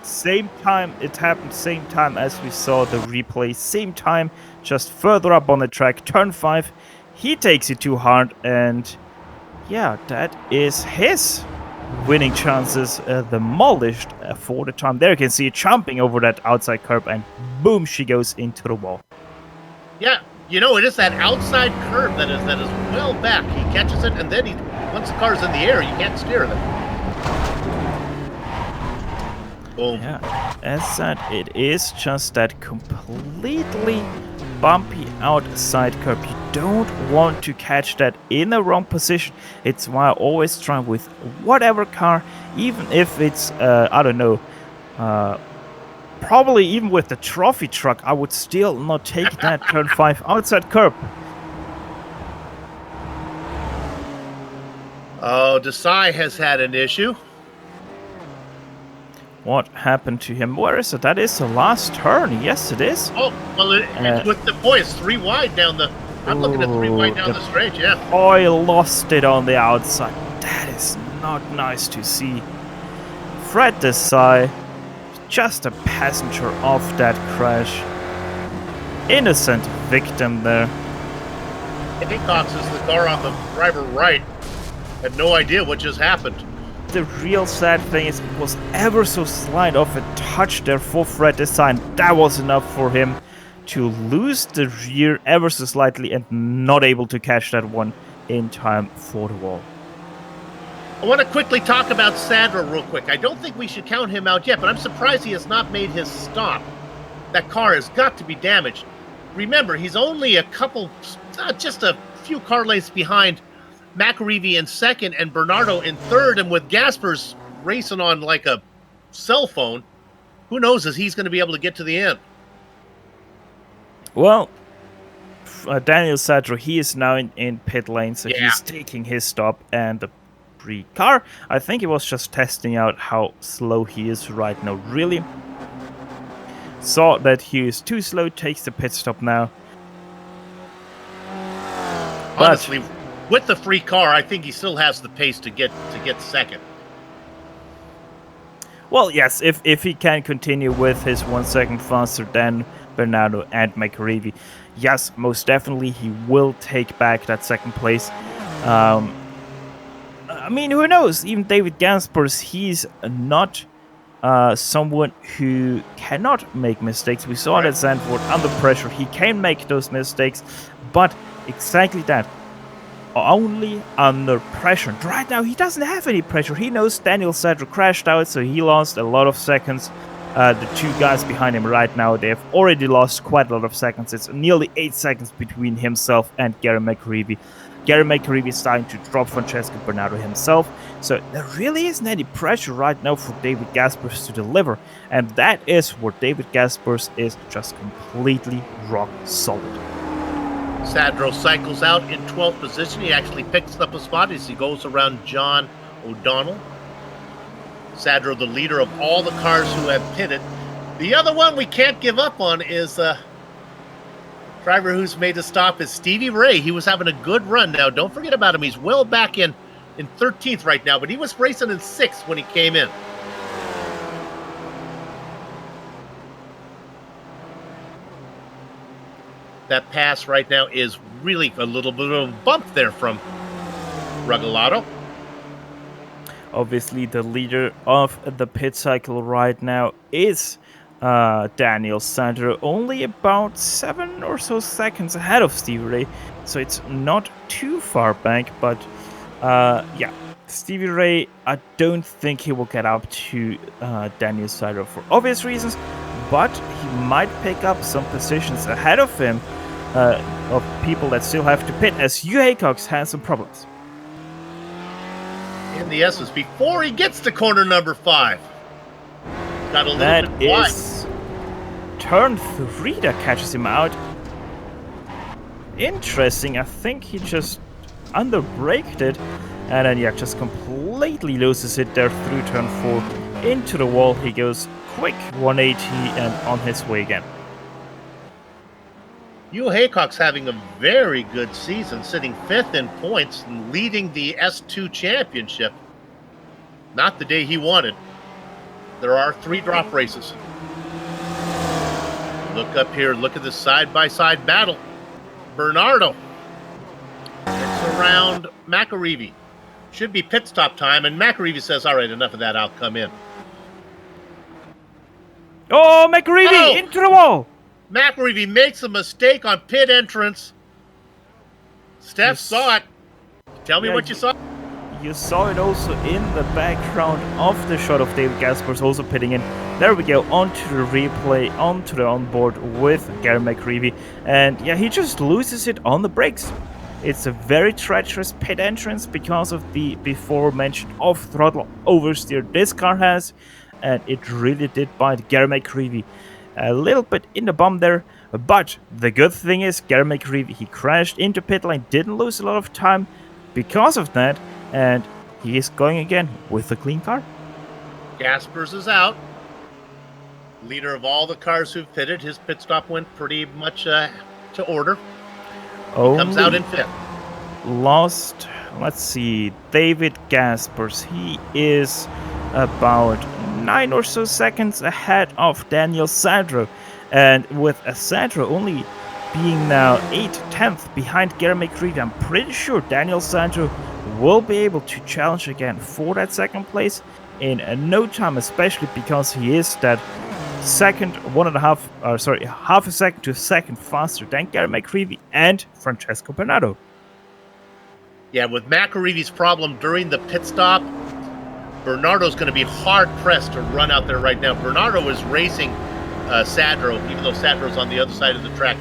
Same time, it happened same time as we saw the replay. Same time, just further up on the track. Turn 5. He takes it too hard, and that is his winning chances demolished for the time. There you can see it jumping over that outside curb, and boom, she goes into the wall. Yeah. It is that outside curve that is well back. He catches it, and then once the car's in the air, you can't steer them. Boom. Yeah, as said, it is just that completely bumpy outside curb. You don't want to catch that in the wrong position. It's why I always try with whatever car, even if it's, probably even with the trophy truck, I would still not take that turn 5 outside curb. Oh, Desai has had an issue. What happened to him? Where is it? That is the last turn. Yes, it is. Oh, well, it's with the boys 3 wide down the. I'm looking at 3 wide down the straight. Yeah. Oh, he lost it on the outside. That is not nice to see. Fred Desai, just a passenger of that crash. Innocent victim there. Haycox is the car on the driver right. Had no idea what just happened. The real sad thing is it was ever so slight of a touch there for Fred Desai. That was enough for him to lose the rear ever so slightly and not able to catch that one in time for the wall. I want to quickly talk about Sandra real quick. I don't think we should count him out yet, but I'm surprised he has not made his stop. That car has got to be damaged. Remember, he's only just a few car lengths behind McAreevy in second and Bernardo in third, and with Gaspers racing on like a cell phone, who knows if he's going to be able to get to the end. Well, Daniel Sadro, he is now in pit lane, so he's taking his stop, and the car, I think he was just testing out how slow he is right now. Really saw that he is too slow, takes the pit stop now. Honestly, with the free car, I think he still has the pace to get second. Well, yes, if he can continue with his 1 second faster than Bernardo and McAreevy, yes, most definitely he will take back that second place. I mean, who knows? Even David Gaspers, he's not someone who cannot make mistakes. We saw that Zandvoort under pressure, he can make those mistakes, but exactly that. Only under pressure. Right now, he doesn't have any pressure. He knows Daniel Sadro crashed out, so he lost a lot of seconds. The 2 guys behind him right now, they have already lost quite a lot of seconds. It's nearly 8 seconds between himself and Gary McAreevy. Gary McAreevy is starting to drop Francesco Bernardo himself, so there really isn't any pressure right now for David Gaspers to deliver, and that is where David Gaspers is just completely rock solid. Sadro cycles out in 12th position. He actually picks up a spot as he goes around John O'Donnell. Sadro, the leader of all the cars who have pitted. The other one we can't give up on is driver who's made a stop is Stevie Ray. He was having a good run. Now, don't forget about him. He's well back in 13th right now, but he was racing in 6th when he came in. That pass right now is really a little bit of a bump there from Regalado. Obviously, the leader of the pit cycle right now is Daniel Sandro, only about 7 or so seconds ahead of Stevie Ray, so it's not too far back, but yeah, Stevie Ray, I don't think he will get up to Daniel Sandro for obvious reasons, but he might pick up some positions ahead of him of people that still have to pit, as Hugh Haycox has some problems. In the essence, before he gets to corner number 5. Got a little That bit wide. is turn 3 that catches him out. Interesting, I think he just underbraked it, and then yeah, just completely loses it there through turn 4 into the wall. He goes quick 180 and on his way again. Hugh Haycock's having a very good season, sitting 5th in points and leading the S2 championship. Not the day he wanted. There are 3 drop races. Look up here, look at the side-by-side battle. Bernardo. It's around McAreevy. Should be pit stop time, and McAreevy says, all right, enough of that, I'll come in. Oh, McAreevy into the wall! McAreevy makes a mistake on pit entrance. Steph saw it. Tell me what you saw. You saw it also in the background of the shot of David Gaspers also pitting in. There we go, onto the replay, onto the onboard with Gary McAreevy. And yeah, he just loses it on the brakes. It's a very treacherous pit entrance because of the before mentioned off-throttle oversteer this car has. And it really did bite Gary McAreevy a little bit in the bum there. But the good thing is Gary McAreevy, he crashed into pit lane, didn't lose a lot of time because of that. And he is going again with a clean car. Gaspers is out. Leader of all the cars who've pitted. His pit stop went pretty much to order. Comes out in 5th. Lost, let's see, David Gaspers. He is about 9 or so seconds ahead of Daniel Sandro. And with Sandro only being now 8/10 behind Gary McAreevy, I'm pretty sure Daniel Sandro will be able to challenge again for that second place in no time, especially because he is that half a second to a second faster than Gary McAreevy and Francesco Bernardo. Yeah, with McAreevy's problem during the pit stop, Bernardo's going to be hard-pressed to run out there right now. Bernardo is racing Sandro, even though Sandro's on the other side of the track.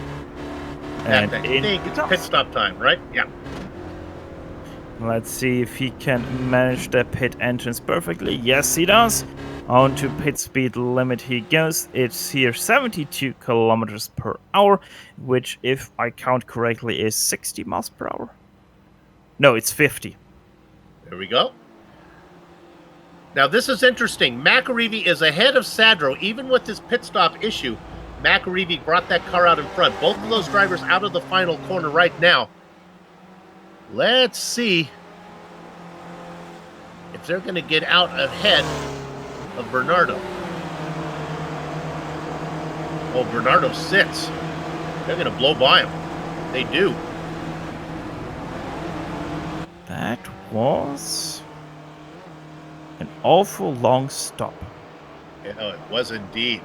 And I think it's pit stop time, right? Yeah. Let's see if he can manage the pit entrance perfectly. Yes, he does. On to pit speed limit he goes. It's here 72 kilometers per hour, which, if I count correctly, is 60 miles per hour. No, it's 50. There we go. Now, this is interesting. McAreevy is ahead of Sandro, even with this pit stop issue. McAreevy brought that car out in front. Both of those drivers out of the final corner right now. Let's see if they're going to get out ahead of Bernardo. Oh, Bernardo sits. They're going to blow by him. They do. That was an awful long stop. Yeah, it was indeed.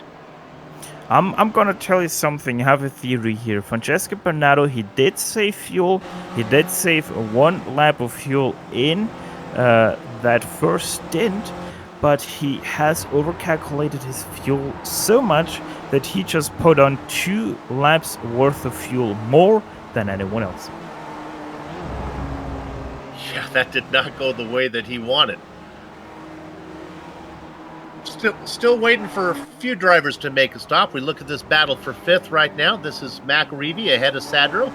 I'm gonna tell you something. I have a theory here. Francesco Bernardo, he did save fuel. He did save 1 lap of fuel in that first stint, but he has overcalculated his fuel so much that he just put on 2 laps worth of fuel more than anyone else. Yeah, that did not go the way that he wanted. Still waiting for a few drivers to make a stop. We look at this battle for 5th right now. This is McAreevy ahead of Sandro.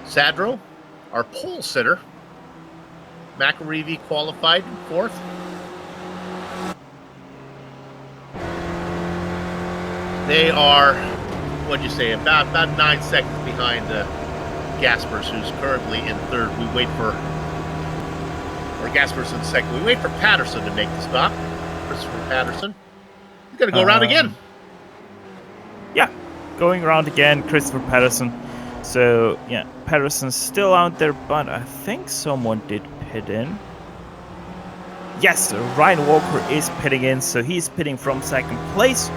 Sandro, our pole sitter. McAreevy qualified 4th. They are, what'd you say, about 9 seconds behind Gaspers, who's currently in 3rd. We wait for Gaspers in 2nd. We wait for Patterson to make the stop. Christopher Patterson. He's going to go around again. Yeah, going around again, Christopher Patterson. So, yeah, Patterson's still out there, but I think someone did pit in. Yes, Ryan Walker is pitting in, so he's pitting from second place.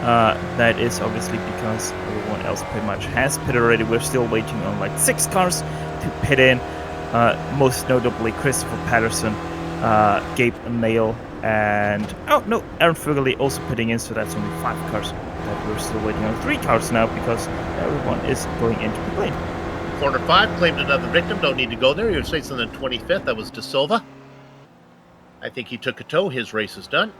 That is obviously because everyone else pretty much has pitted already. We're still waiting on like 6 cars to pit in. Most notably Christopher Patterson, Gabe Nail, and Aaron Fugly also pitting in, so that's only 5 cars. That we're still waiting on 3 cars now because everyone is going into the lane. Corner 5 claimed another victim. Don't need to go there. He was racing on the 25th. That was De Silva. I think he took a tow. His race is done.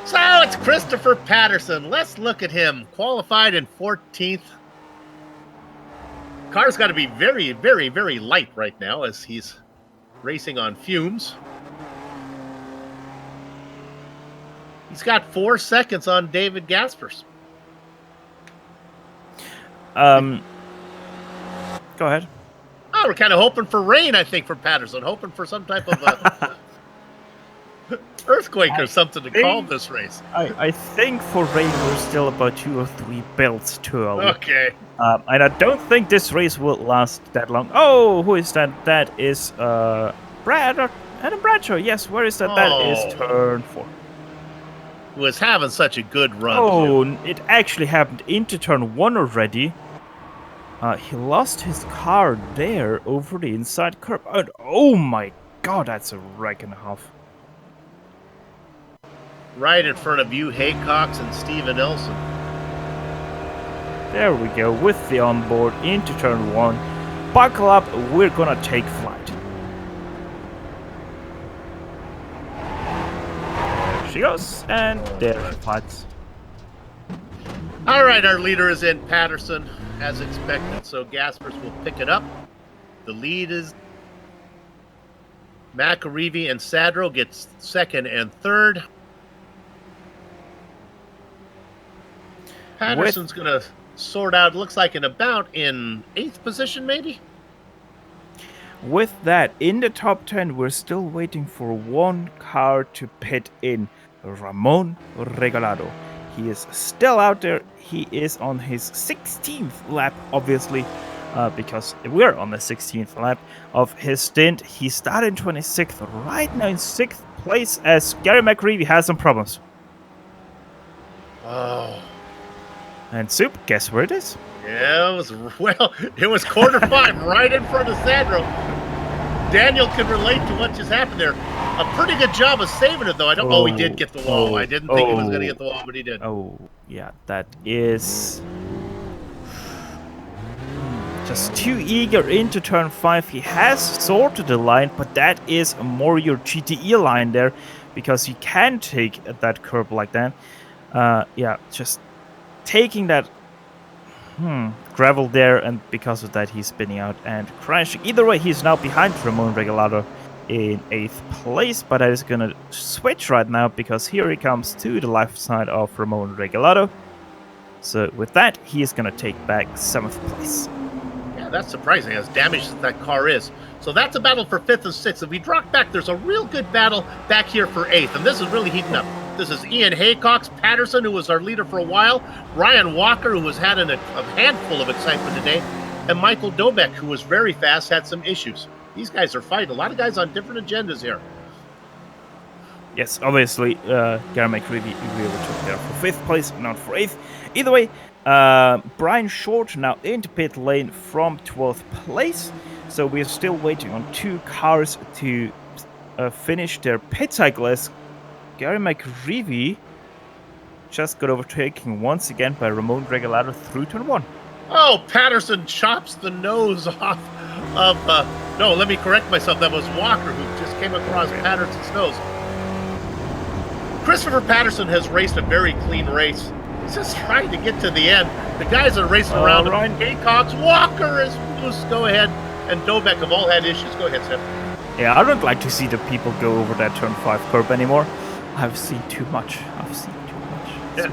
So it's Christopher Patterson. Let's look at him. Qualified in 14th. Car's got to be very, very, very light right now as he's racing on fumes. He's got 4 seconds on David Gaspers. Go ahead. Oh, we're kind of hoping for rain, I think, for Patterson. Hoping for some type of earthquake or something to calm this race. I think for rain we're still about 2 or 3 builds too early. Okay. And I don't think this race will last that long. Oh, who is that? That is Adam Bradshaw. Yes, where is that? That is turn 4. Who was having such a good run. Oh, it actually happened into turn 1 already. He lost his car there over the inside curb. And oh my god, that's a wreck and a half. Right in front of you, Haycox and Steven Nelson. There we go, with the onboard into turn 1. Buckle up, we're gonna take flight. There she goes, and there she flies. All right, our leader is in Patterson, as expected, so Gaspers will pick it up. The lead is McAreevy, and Sadro gets 2nd and 3rd. Patterson's going to sort out, looks like in 8th position, maybe? With that, in the top 10, we're still waiting for 1 car to pit in. Ramon Regalado. He is still out there. He is on his 16th lap, obviously, because we're on the 16th lap of his stint. He started in 26th, right now in 6th place, as Gary McReevy has some problems. Oh. And Soup, guess where it is? Yeah, it was quarter 5, right in front of Sandro. Daniel can relate to what just happened there. A pretty good job of saving it, though. He did get the wall. I didn't think he was going to get the wall, but he did. Oh, yeah, that is just too eager into turn 5. He has sorted the line, but that is more your GTE line there, because you can take that curb like that. Yeah, just taking that gravel there, and because of that he's spinning out and crashing. Either way, he's now behind Ramon Regalado in 8th place, but that is gonna switch right now because here he comes to the left side of Ramon Regalado. So with that, he is gonna take back 7th place. Yeah, that's surprising as damaged as that car is. So that's a battle for 5th and 6th. If we drop back, there's a real good battle back here for 8th, and this is really heating up. This is Ian Haycox, Patterson, who was our leader for a while, Ryan Walker, who has had a handful of excitement today, and Michael Dobek, who was very fast, had some issues. These guys are fighting. A lot of guys on different agendas here. Yes, obviously, Gary McReevy really took there for 5th place, not for 8th. Either way, Brian Short now into pit lane from 12th place. So we're still waiting on 2 cars to finish their pit cycle, as Gary McReevy just got overtaken once again by Ramon Regalado through turn 1. Oh, Patterson chops the nose off of... no, let me correct myself. That was Walker who just came across Patterson's nose. Christopher Patterson has raced a very clean race. He's just trying to get to the end. The guys are racing around him. Haycox, Walker is loose. Go ahead. And Dobek have all had issues. Go ahead, Steph. Yeah, I don't like to see the people go over that turn 5 curb anymore. I've seen too much. Yeah.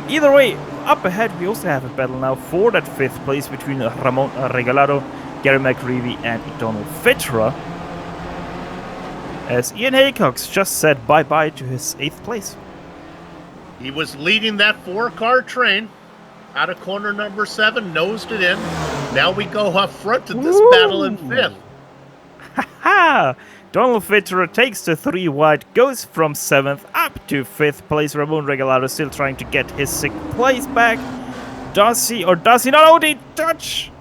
Either way, up ahead we also have a battle now for that 5th place between Ramon Regalado, Gary McReevy, and Donald Fitra, as Ian Haycox just said bye-bye to his 8th place. He was leading that 4-car train out of corner number 7, nosed it in. Now we go up front to this battle in 5th. Ha! Donald Fitterer takes the 3 wide, goes from 7th up to 5th place. Ramon Regalado still trying to get his 6th place back. Does he or does he not? Oh, they touch!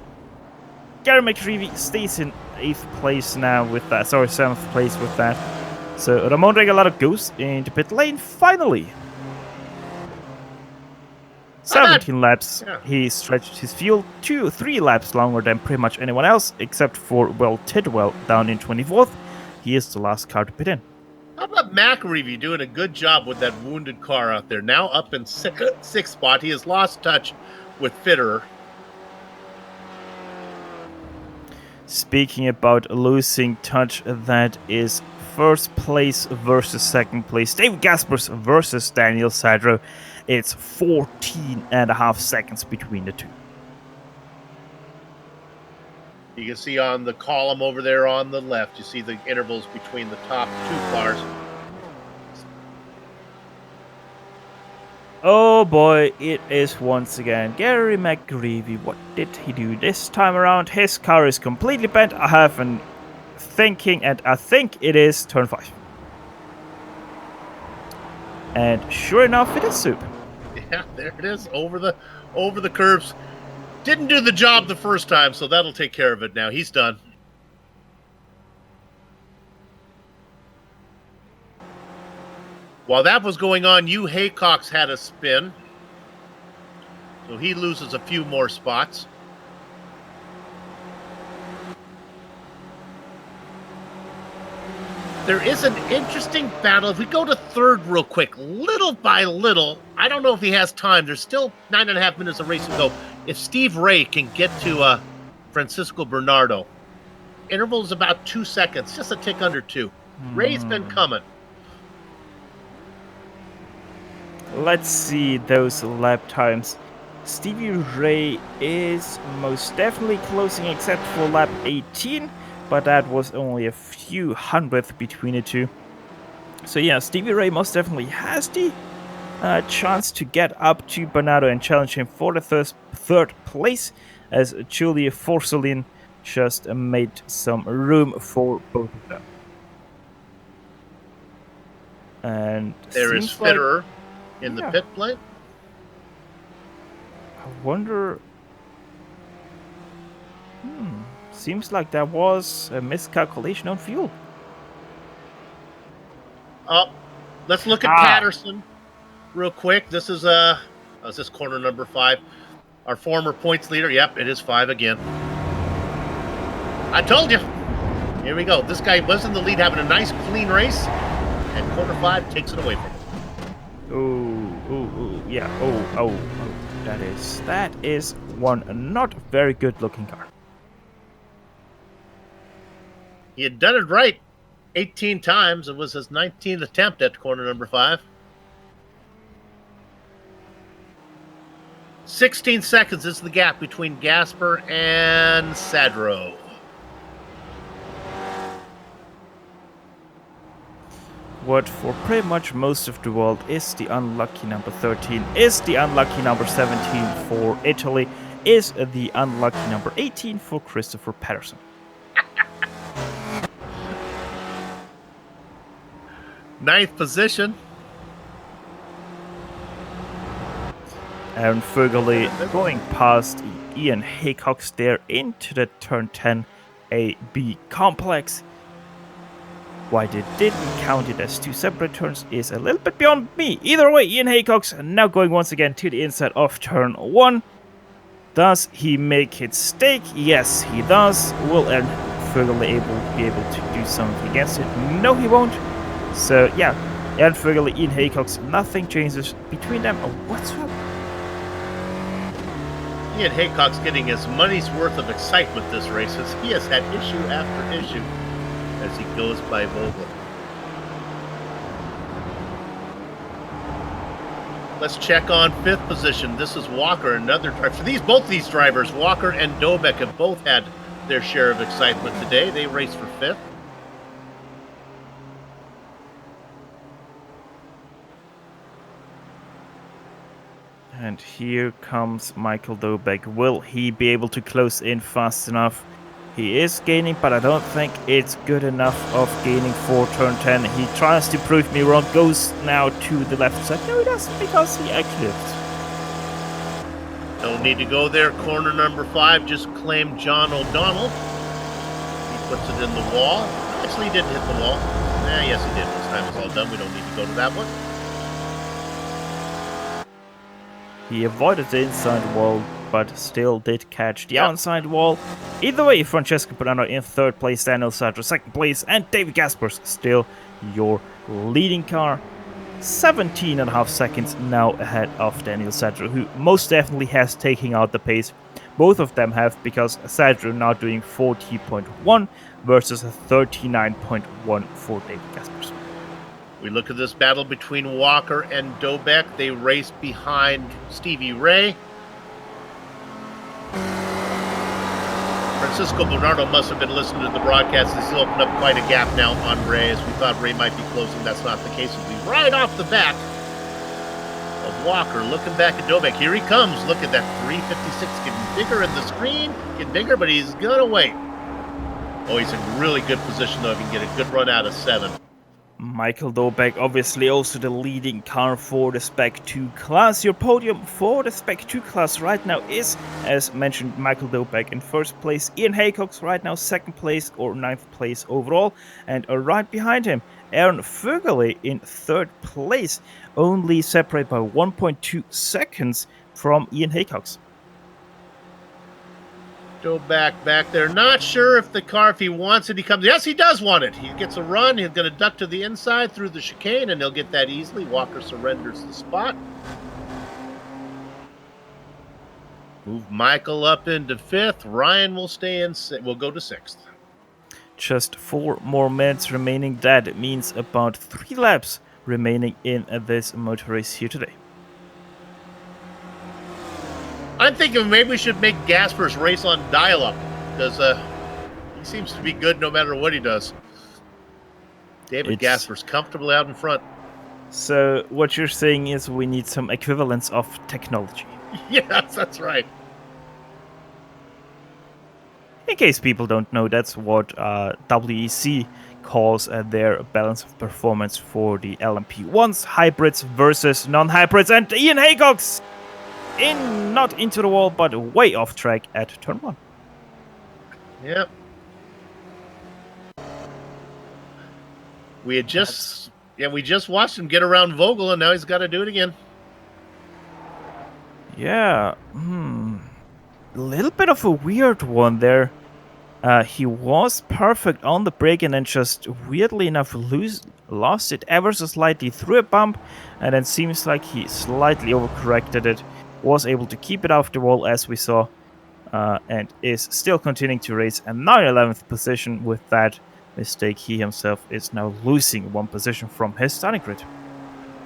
Gary McCreevy stays in 8th place now with that. Sorry, 7th place with that. So Ramon Regalado goes into pit lane finally. 17 laps. Yeah. He stretched his fuel 3 laps longer than pretty much anyone else, except for, well, Tidwell down in 24th. He is the last car to pit in. How about McAreevy doing a good job with that wounded car out there? Now up in 6th spot. He has lost touch with Fitterer. Speaking about losing touch, that is first place versus second place. David Gaspers versus Daniel Sadro. It's 14.5 seconds between the two. You can see on the column over there on the left, you see the intervals between the top 2 cars. Oh boy, it is once again Gary McGreevy. What did he do this time around? His car is completely bent. I have been thinking, and I think it is turn 5. And sure enough, it is Soup. Yeah, there it is, over the curves. Didn't do the job the first time, so that'll take care of it now. He's done. While that was going on, Hugh Haycox had a spin. So he loses a few more spots. There is an interesting battle. If we go to 3rd real quick, little by little, I don't know if he has time. There's still 9.5 minutes of race to go. If Steve Ray can get to Francisco Bernardo, interval is about 2 seconds, just a tick under 2. Ray's been coming. Let's see those lap times. Stevie Ray is most definitely closing except for lap 18, but that was only a few hundredth between the two. So yeah, Stevie Ray most definitely has the chance to get up to Bernardo and challenge him for the 3rd place, as Julia Forsolin just made some room for both of them. And there is Fitterer in the pit lane. I wonder. Seems like there was a miscalculation on fuel. Let's look at Patterson real quick. This is this corner number 5. Our former points leader. Yep, it is 5 again. I told you. Here we go. This guy was in the lead, having a nice clean race, and corner 5 takes it away from him. Yeah. That is one not very good looking car. He had done it right 18 times. It was his 19th attempt at corner number 5. 16 seconds is the gap between Gasper and Sadro. What for pretty much most of the world is the unlucky number 13, is the unlucky number 17 for Italy, is the unlucky number 18 for Christopher Patterson. Ninth position. Aaron Fergally going past Ian Haycox there into the turn 10 A-B complex. Why they didn't count it as 2 separate turns is a little bit beyond me. Either way, Ian Haycox now going once again to the inside of turn 1. Does he make it stake? Yes, he does. Will Aaron Fergally be able to do something against it? No, he won't. So yeah, Aaron Fergally, Ian Haycox, nothing changes between them whatsoever. Ian Haycock's getting his money's worth of excitement this race, as he has had issue after issue as he goes by Vogel. Let's check on 5th position. This is Walker, another driver. For both these drivers, Walker and Dobek, have both had their share of excitement today. They raced for 5th. And here comes Michael Dobek. Will he be able to close in fast enough? He is gaining, but I don't think it's good enough of gaining for turn 10. He tries to prove me wrong, goes now to the left side. No, he doesn't, because he actually lifts. No need to go there. Corner number 5, just claim John O'Donnell. He puts it in the wall. Actually, he didn't hit the wall. Yes, he did. This time it's all done. We don't need to go to that one. He avoided the inside wall, but still did catch the outside wall. Either way, Francesco Bonanno in 3rd place, Daniel Sadler 2nd place, and David Gaspers still your leading car. 17.5 seconds now ahead of Daniel Sadler, who most definitely has taken out the pace. Both of them have, because Sadler now doing 40.1 versus a 39.1 for David Gaspers. We look at this battle between Walker and Dobek. They race behind Stevie Ray. Francisco Bernardo must have been listening to the broadcast. This has opened up quite a gap now on Ray, as we thought Ray might be closing. That's not the case. He'll be right off the back of Walker, looking back at Dobek. Here he comes. Look at that 356 getting bigger in the screen. Getting bigger, but he's going to wait. Oh, he's in really good position, though. If he can get a good run out of 7. Michael Dobek, obviously also the leading car for the Spec 2 class. Your podium for the Spec 2 class right now is, as mentioned, Michael Dobek in 1st place, Ian Haycox right now 2nd place or 9th place overall, and right behind him, Aaron Fögerle in 3rd place, only separated by 1.2 seconds from Ian Haycox. Dobek back there. Not sure if the car, if he wants it, he comes. Yes, he does want it. He gets a run. He's going to duck to the inside through the chicane, and he'll get that easily. Walker surrenders the spot. Move Michael up into 5th. Ryan will stay in. We'll go to 6th. Just 4 more minutes remaining. That means about 3 laps remaining in this motor race here today. I'm thinking maybe we should make Gaspers race on dial-up, because he seems to be good no matter what he does. David Gaspers comfortably out in front. So what you're saying is we need some equivalence of technology. Yes, that's right. In case people don't know, that's what WEC calls their balance of performance for the LMP1s, hybrids versus non-hybrids, and Ian Haycox not into the wall, but way off track at turn 1. Yep. We just watched him get around Vogel, and now he's got to do it again. Yeah, a little bit of a weird one there. He was perfect on the brake and then just weirdly enough lost it ever so slightly through a bump, and then seems like he slightly overcorrected it. Was able to keep it off the wall, as we saw, and is still continuing to race, and now in 11th position. With that mistake, he himself is now losing 1 position from his starting grid.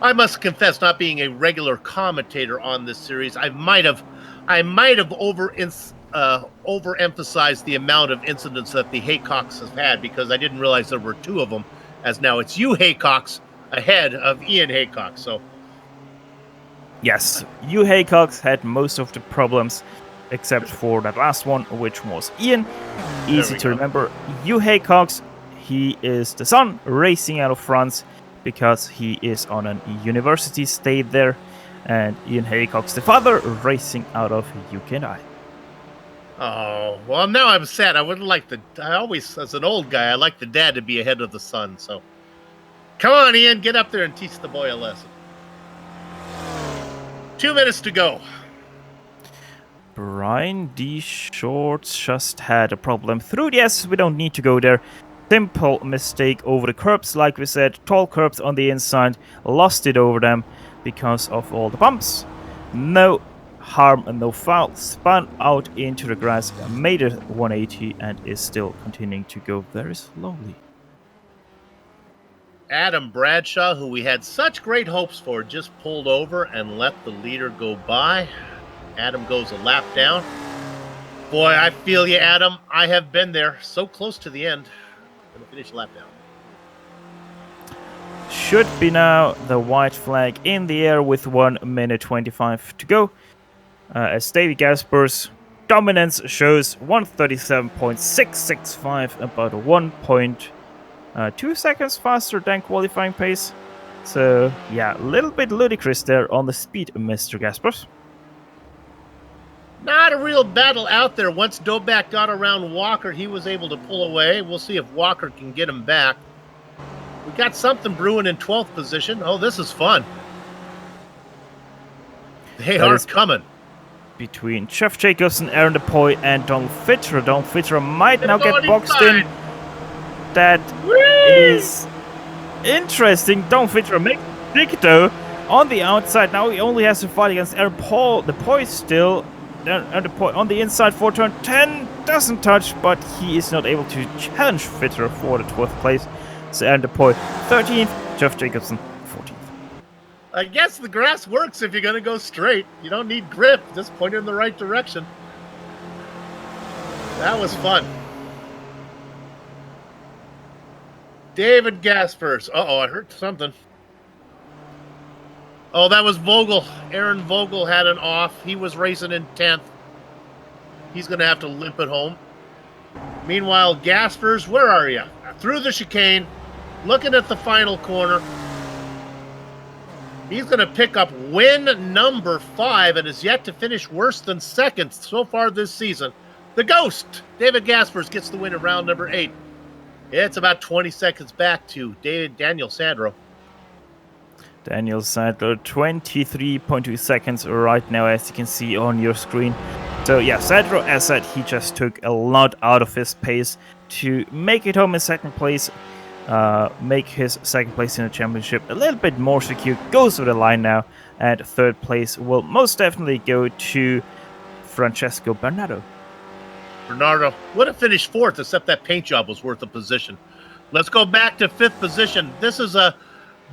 I must confess, not being a regular commentator on this series, I might have overemphasized the amount of incidents that the Haycox has had, because I didn't realize there were 2 of them, as now it's you Haycox ahead of Ian Haycox. So yes, Hugh Haycox had most of the problems, except for that last one, which was Ian. Easy to remember. Hugh Haycox, he is the son racing out of France because he is on a university, stayed there, and Ian Haycox, the father, racing out of UK and I. Oh, well, now I'm sad. I always, as an old guy, I like the dad to be ahead of the son. So come on, Ian, get up there and teach the boy a lesson. 2 minutes to go. Brian D. Shorts just had a problem through the S. We don't need to go there. Simple mistake over the curbs, like we said. Tall curbs on the inside. Lost it over them because of all the bumps. No harm and no foul. Spun out into the grass. Made it 180 and is still continuing to go very slowly. Adam Bradshaw, who we had such great hopes for, just pulled over and let the leader go by. Adam goes a lap down. Boy, I feel you, Adam. I have been there, so close to the end. I'm going to finish a lap down. Should be now the white flag in the air with 1 minute 25 to go. As David Gaspers dominance shows 137.665, about 1.2 seconds faster than qualifying pace. So, yeah, a little bit ludicrous there on the speed, Mr. Gaspers. Not a real battle out there. Once Dobak got around Walker, he was able to pull away. We'll see if Walker can get him back. We got something brewing in 12th position. Oh, this is fun. They are coming. Between Jeff Jacobs and Aaron DePoy and Donald Fitterer. Donald Fitterer might now get boxed in. That is interesting. Donald Fitterer makes big though on the outside. Now he only has to fight against Aaron DePoy still. Aaron DePoy on the inside for turn 10. Doesn't touch, but he is not able to challenge Fitterer for the 12th place. So Aaron DePoy 13th, Jeff Jacobson 14th. I guess the grass works if you're going to go straight. You don't need grip. Just point it in the right direction. That was fun. David Gaspers. Uh-oh, I heard something. Oh, that was Vogel. Aaron Vogel had an off. He was racing in 10th. He's going to have to limp it home. Meanwhile, Gaspers, where are you? Through the chicane, looking at the final corner. He's going to pick up win number 5 and is yet to finish worse than second so far this season. The Ghost, David Gaspers, gets the win in round number 8. It's about 20 seconds back to Daniel Sandro. Daniel Sandro, 23.2 seconds right now, as you can see on your screen. So yeah, Sandro, as said, he just took a lot out of his pace to make it home in second place. Make his second place in the championship a little bit more secure. Goes to the line now, and third place will most definitely go to Francesco Bernardo. Bernardo would have finished 4th, except that paint job was worth a position. Let's go back to 5th position. This is a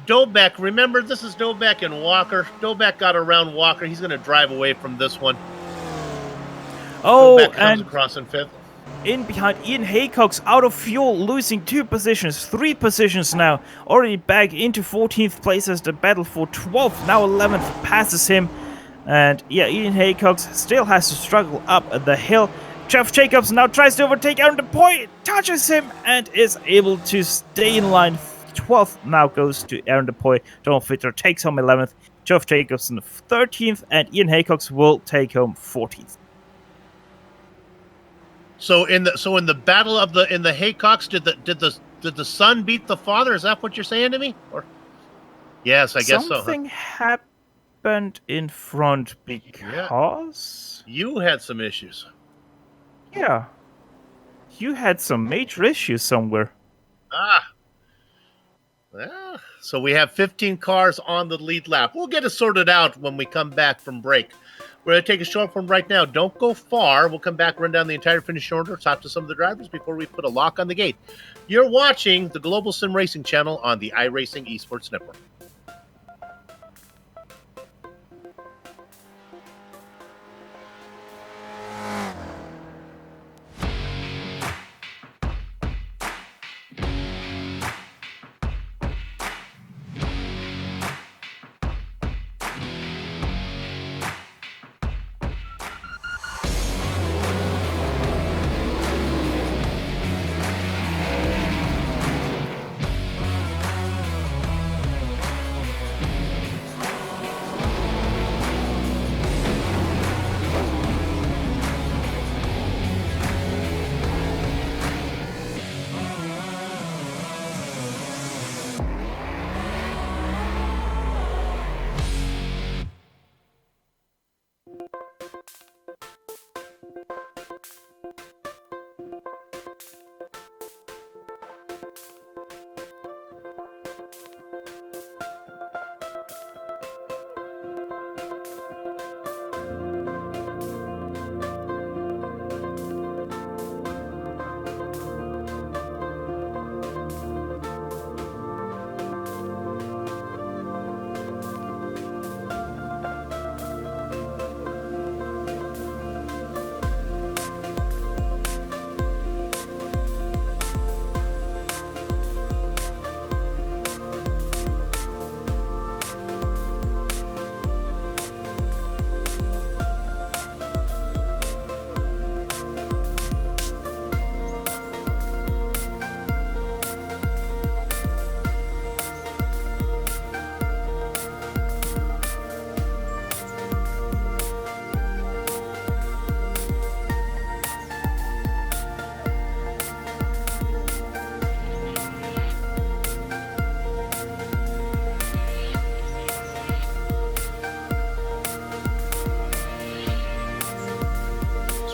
Dobak. Remember, this is Dobak and Walker. Dobak got around Walker. He's going to drive away from this one. Oh, Dobak comes and across in 5th. in behind Ian Haycock's out of fuel, losing 2 positions, 3 positions now. Already back into 14th place as the battle for 12th. Now 11th passes him. And yeah, Ian Haycock still has to struggle up the hill. Jeff Jacobs now tries to overtake Aaron DePoy, touches him, and is able to stay in line. 12th now goes to Aaron DePoy. Donald Fitterer takes home 11th. Jeff Jacobs 13th, and Ian Haycock will take home 14th. So in the battle of the Haycocks, did the son beat the father? Is that what you're saying to me? Or yes, I guess so. Something happened in front because you had some issues. Yeah, you had some major issues somewhere. Well, so we have 15 cars on the lead lap. We'll get it sorted out when we come back from break. We're going to take a short one right now. Don't go far. We'll come back, run down the entire finish order, talk to some of the drivers before we put a lock on the gate. You're watching the Global SimRacing Channel on the iRacing Esports Network.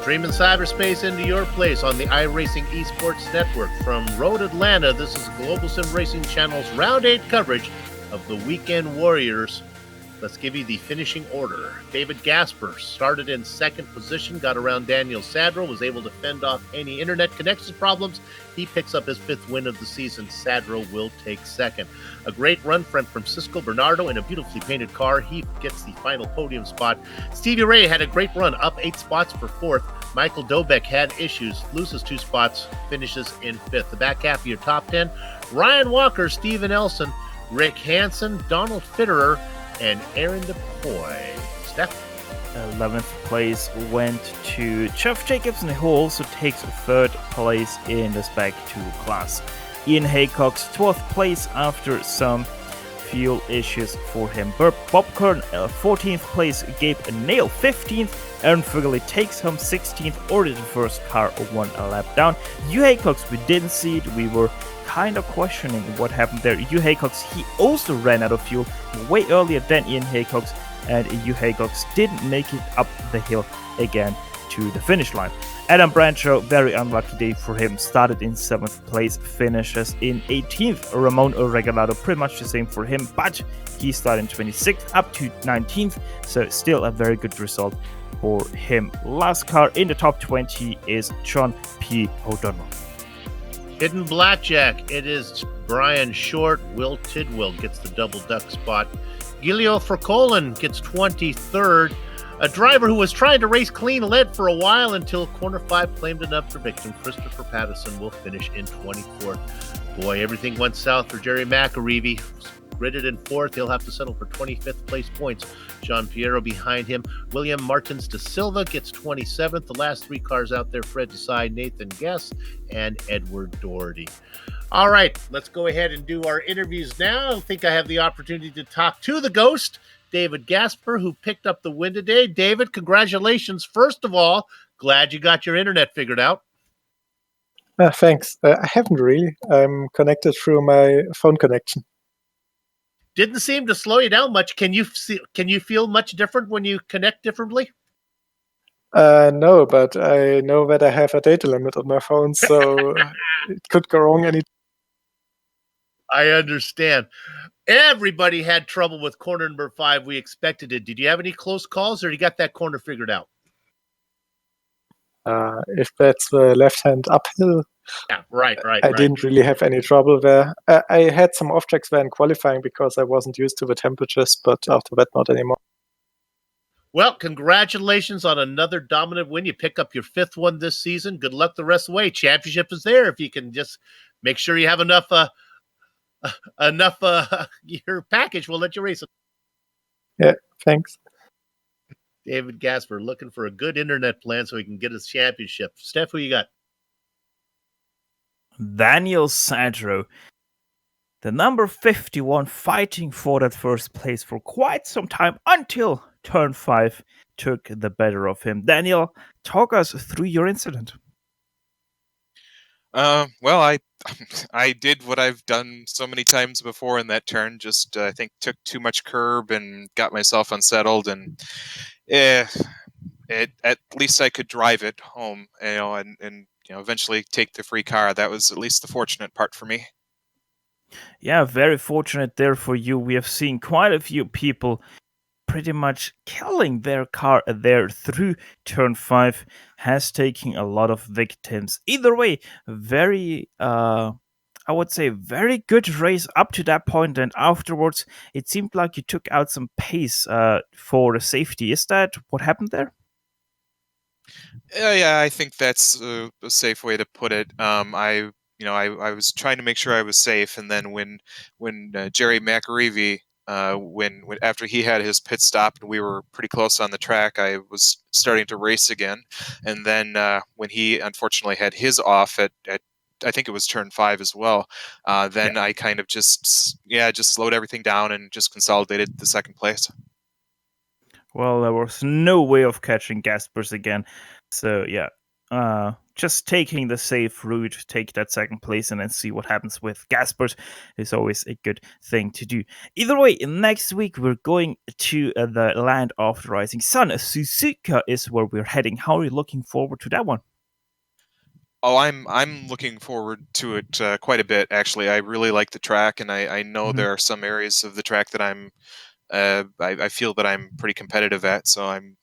Streaming cyberspace into your place on the iRacing Esports Network. From Road Atlanta, this is Global SimRacing Channel's Round 8 coverage of the Weekend Warriors. Let's give you the finishing order. David Gasper started in second position, got around Daniel Sadro, was able to fend off any internet connection problems. He picks up his 5th win of the season. Sadro will take second. A great run from Francisco Bernardo in a beautifully painted car. He gets the final podium spot. Stevie Ray had a great run, up 8 spots for 4th. Michael Dobek had issues, loses 2 spots, finishes in 5th. The back half of your top 10, Ryan Walker, Steven Elson, Rick Hansen, Donald Fitterer, and Aaron DePoy. Steph? 11th place went to Jeff Jacobson, who also takes 3rd place in the Spec 2 class. Ian Haycock's 12th place after some fuel issues for him. Bob Kern, 14th place, Gabe Nail 15th, Aaron Fugly takes home 16th, ordered the first car 1 lap down. Hugh Haycock's, we didn't see it, we were kind of questioning what happened there. Hugh Haycock's, he also ran out of fuel way earlier than Ian Haycock's, and Hugh Haycock's didn't make it up the hill again to the finish line. Adam Brancho, very unlucky day for him, started in 7th place, finishes in 18th. Ramon Regalado, pretty much the same for him, but he started in 26th up to 19th, so still a very good result for him. Last car in the top 20 is John P. O'Donnell. Hidden Blackjack, it is Brian Short. Will Tidwell gets the double duck spot. Gilio Fercolin gets 23rd. A driver who was trying to race clean led for a while until corner 5 claimed another victim. Christopher Patterson will finish in 24th. Boy, everything went south for Jerry McAreevy. Gridded in 4th, he'll have to settle for 25th place points. John Piero behind him. William Martins de Silva gets 27th. The last 3 cars out there, Fred Desai, Nathan Guess, and Edward Doherty. All right, let's go ahead and do our interviews now. I think I have the opportunity to talk to the ghost, David Gasper, who picked up the win today. David, congratulations. First of all, glad you got your internet figured out. Thanks. I haven't really. I'm connected through my phone connection. Didn't seem to slow you down much. Can you feel much different when you connect differently? No, but I know that I have a data limit on my phone, so it could go wrong any. I understand. Everybody had trouble with corner number 5. We expected it. Did you have any close calls, or you got that corner figured out? If that's the left-hand uphill, yeah, right. I didn't really have any trouble there. I had some off-tracks there in qualifying because I wasn't used to the temperatures, but after that, not anymore. Well, congratulations on another dominant win. You pick up your 5th one this season. Good luck the rest of the way. Championship is there if you can just make sure you have enough your package. We'll let you race it. Yeah, thanks. David Gasper looking for a good internet plan so he can get his championship. Steph, who you got? Daniel Sadro, the number 51, fighting for that first place for quite some time until turn 5 took the better of him. Daniel, talk us through your incident. Well, I did what I've done so many times before in that turn. Just I think took too much curb and got myself unsettled, and at least I could drive it home, and eventually take the free car. That was at least the fortunate part for me. Yeah, very fortunate there for you. We have seen quite a few people pretty much killing their car there through turn 5, has taken a lot of victims. Either way, very, I would say, very good race up to that point, and afterwards, it seemed like you took out some pace for safety. Is that what happened there? Yeah, I think that's a safe way to put it. I was trying to make sure I was safe, and then when Jerry McAreevy, when after he had his pit stop and we were pretty close on the track, I was starting to race again, and then when he unfortunately had his off at I think it was turn 5 as well, then I kind of just slowed everything down and just consolidated the second place. Well, there was no way of catching Gaspers again. So, yeah, just taking the safe route, take that second place, and then see what happens with Gaspers is always a good thing to do. Either way, next week we're going to the land of the rising sun. Suzuka is where we're heading. How are you looking forward to that one? Oh, I'm looking forward to it quite a bit. Actually, I really like the track, and I know there are some areas of the track that I feel that I'm pretty competitive at. So I'm,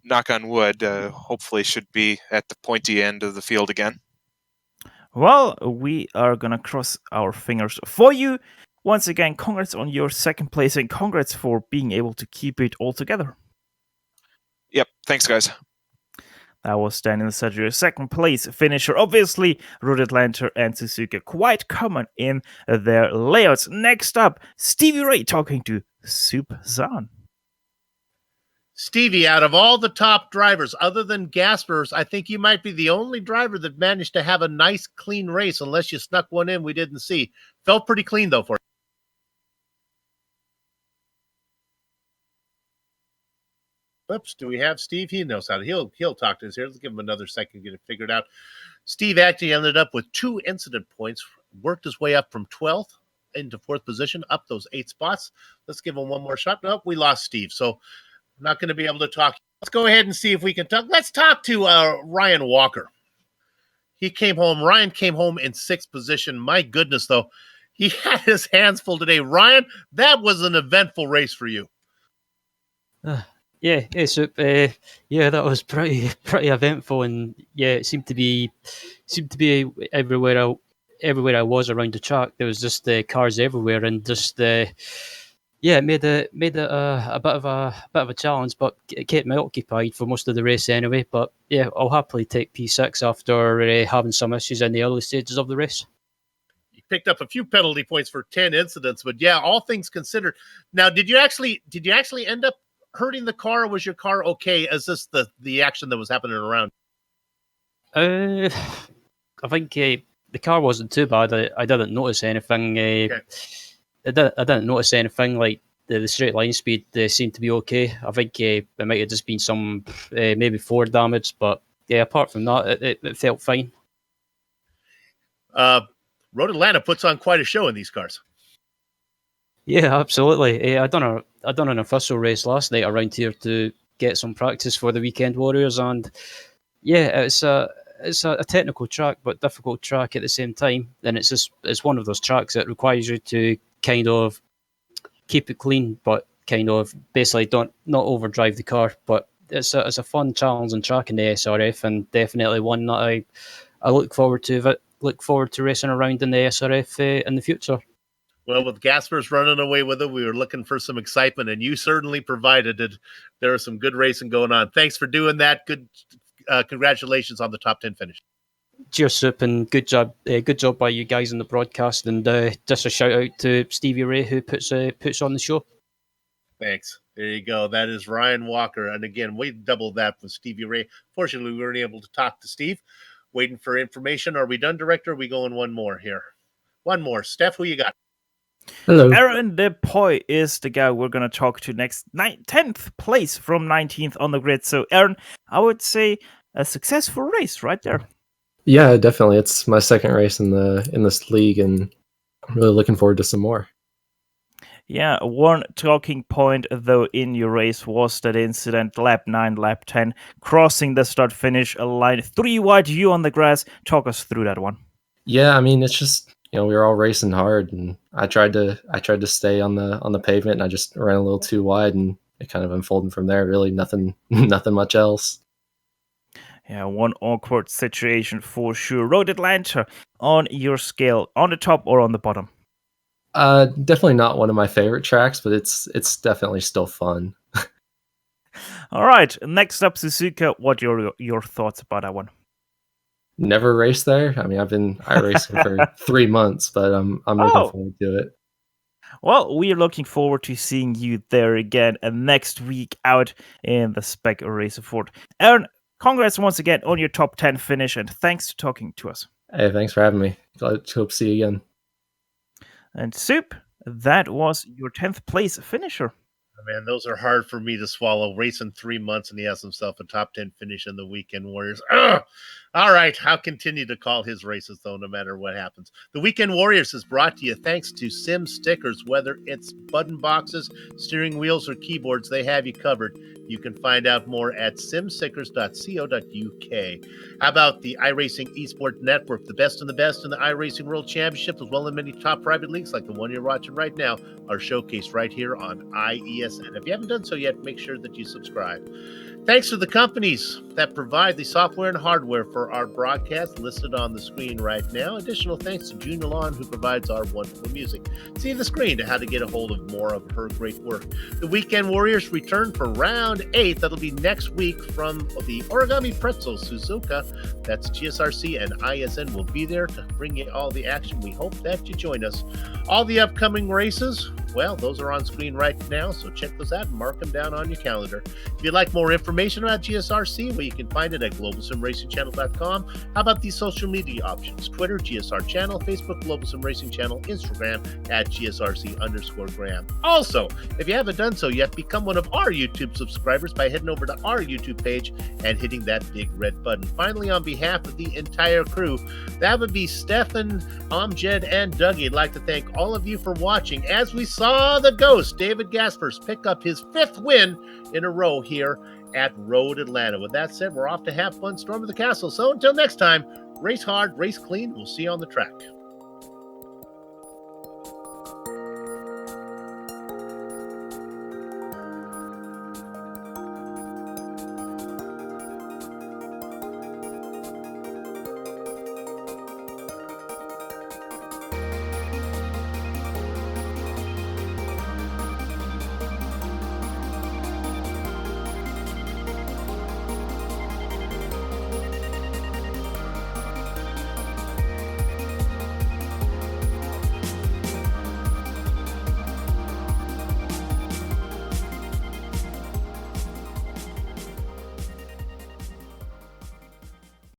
knock on wood, hopefully should be at the pointy end of the field again. Well, we are gonna cross our fingers for you. Once again, congrats on your second place and congrats for being able to keep it all together. Yep. Thanks, guys. That was Daniel Sadger's second place finisher. Obviously, Road Atlanta and Suzuka quite common in their layouts. Next up, Stevie Ray talking to Soup Zahn. Stevie, out of all the top drivers, other than Gaspers, I think you might be the only driver that managed to have a nice, clean race, unless you snuck one in we didn't see. Felt pretty clean, though, for you. Oops, do we have Steve? He knows how to. He'll talk to us here. Let's give him another second to get it figured out. Steve actually ended up with 2 incident points, worked his way up from 12th into 4th position, up those 8 spots. Let's give him one more shot. Nope, we lost Steve, so I'm not going to be able to talk. Let's go ahead and see if we can talk. Let's talk to Ryan Walker. He came home. Ryan came home in 6th position. My goodness, though, he had his hands full today. Ryan, that was an eventful race for you. Yeah, so that was pretty eventful, and yeah, it seemed to be everywhere I was around the track. There was just cars everywhere, and just it made it a bit of a challenge, but it kept me occupied for most of the race anyway. But yeah, I'll happily take P6 after having some issues in the early stages of the race. You picked up a few penalty points for 10 incidents, but yeah, all things considered. Now, did you actually end up hurting the car, or was your car okay? Is this the action that was happening around? I think the car wasn't too bad. I didn't notice anything. Okay. I didn't notice anything. Like the straight line speed seemed to be okay. I think it might have just been some maybe floor damage, but yeah, apart from that, it felt fine. Road Atlanta puts on quite a show in these cars. Yeah, absolutely. I done an official race last night around here to get some practice for the Weekend Warriors, and yeah, it's a technical track, but difficult track at the same time. And it's one of those tracks that requires you to kind of keep it clean, but kind of basically not overdrive the car. But it's a fun, challenging track in the SRF, and definitely one that I look forward to. Look forward to racing around in the SRF in the future. Well, with Gaspers running away with it, we were looking for some excitement, and you certainly provided it. There was some good racing going on. Thanks for doing that. Good, congratulations on the top 10 finish. Cheers, Soup, and good job by you guys on the broadcast. And just a shout out to Stevie Ray, who puts on the show. Thanks. There you go. That is Ryan Walker, and again, we doubled that with Stevie Ray. Fortunately, we weren't able to talk to Steve. Waiting for information. Are we done, Director? Are we going one more here? One more. Steph, who you got? Hello. Aaron DePoy is the guy we're going to talk to next. 10th place from 19th on the grid. So, Aaron, I would say a successful race right there. Yeah, definitely. It's my second race in this league, and I'm really looking forward to some more. Yeah, one talking point, though, in your race was that incident, lap 9, lap 10, crossing the start-finish line. 3 wide, you on the grass. Talk us through that one. Yeah, I mean, it's just, we were all racing hard, and I tried to stay on the pavement, and I just ran a little too wide, and it kind of unfolded from there. Really, nothing much else. Yeah, one awkward situation for sure. Road Atlanta, on your scale, on the top or on the bottom? Definitely not one of my favorite tracks, but it's definitely still fun. All right, next up, Suzuka. What are your thoughts about that one? Never raced there. I mean, I've been iRacing for 3 months, but I'm looking forward to it. Well, we are looking forward to seeing you there again next week out in the Spec Racer Ford. Aaron, congrats once again on your top 10 finish, and thanks for talking to us. Hey, thanks for having me. Glad to hope to see you again. And Soup, that was your 10th place finisher. Man, those are hard for me to swallow. Racing 3 months and he has himself a top 10 finish in the Weekend Warriors. Ugh! All right, I'll continue to call his races, though, no matter what happens. The Weekend Warriors is brought to you thanks to Sim Stickers. Whether it's button boxes, steering wheels, or keyboards, they have you covered. You can find out more at simstickers.co.uk. How about the iRacing Esports Network, the best in the iRacing World Championship, as well as many top private leagues like the one you're watching right now, are showcased right here on IESN. If you haven't done so yet, make sure that you subscribe. Thanks to the companies that provide the software and hardware for our broadcast listed on the screen right now. Additional thanks to June Alon, who provides our wonderful music. See the screen to how to get a hold of more of her great work. The Weekend Warriors return for round 8. That'll be next week from the Origami Pretzel Suzuka. That's GSRC and ISN will be there to bring you all the action. We hope that you join us. All the upcoming races, well, those are on screen right now, so check those out and mark them down on your calendar. If you'd like more information about GSRC, well, you can find it at globalsimracingchannel.com. How about these social media options? Twitter, GSR Channel, Facebook, Global Sim Racing Channel, Instagram at GSRC_Graham. Also, if you haven't done so yet, become one of our YouTube subscribers by heading over to our YouTube page and hitting that big red button. Finally, on behalf of the entire crew, that would be Stefan, Amjed, and Dougie. I'd like to thank all of you for watching as we saw the ghost, David Gaspers, pick up his 5th win in a row here at Road Atlanta. With that said, we're off to have fun, storm of the castle. So until next time, race hard, race clean. We'll see you on the track.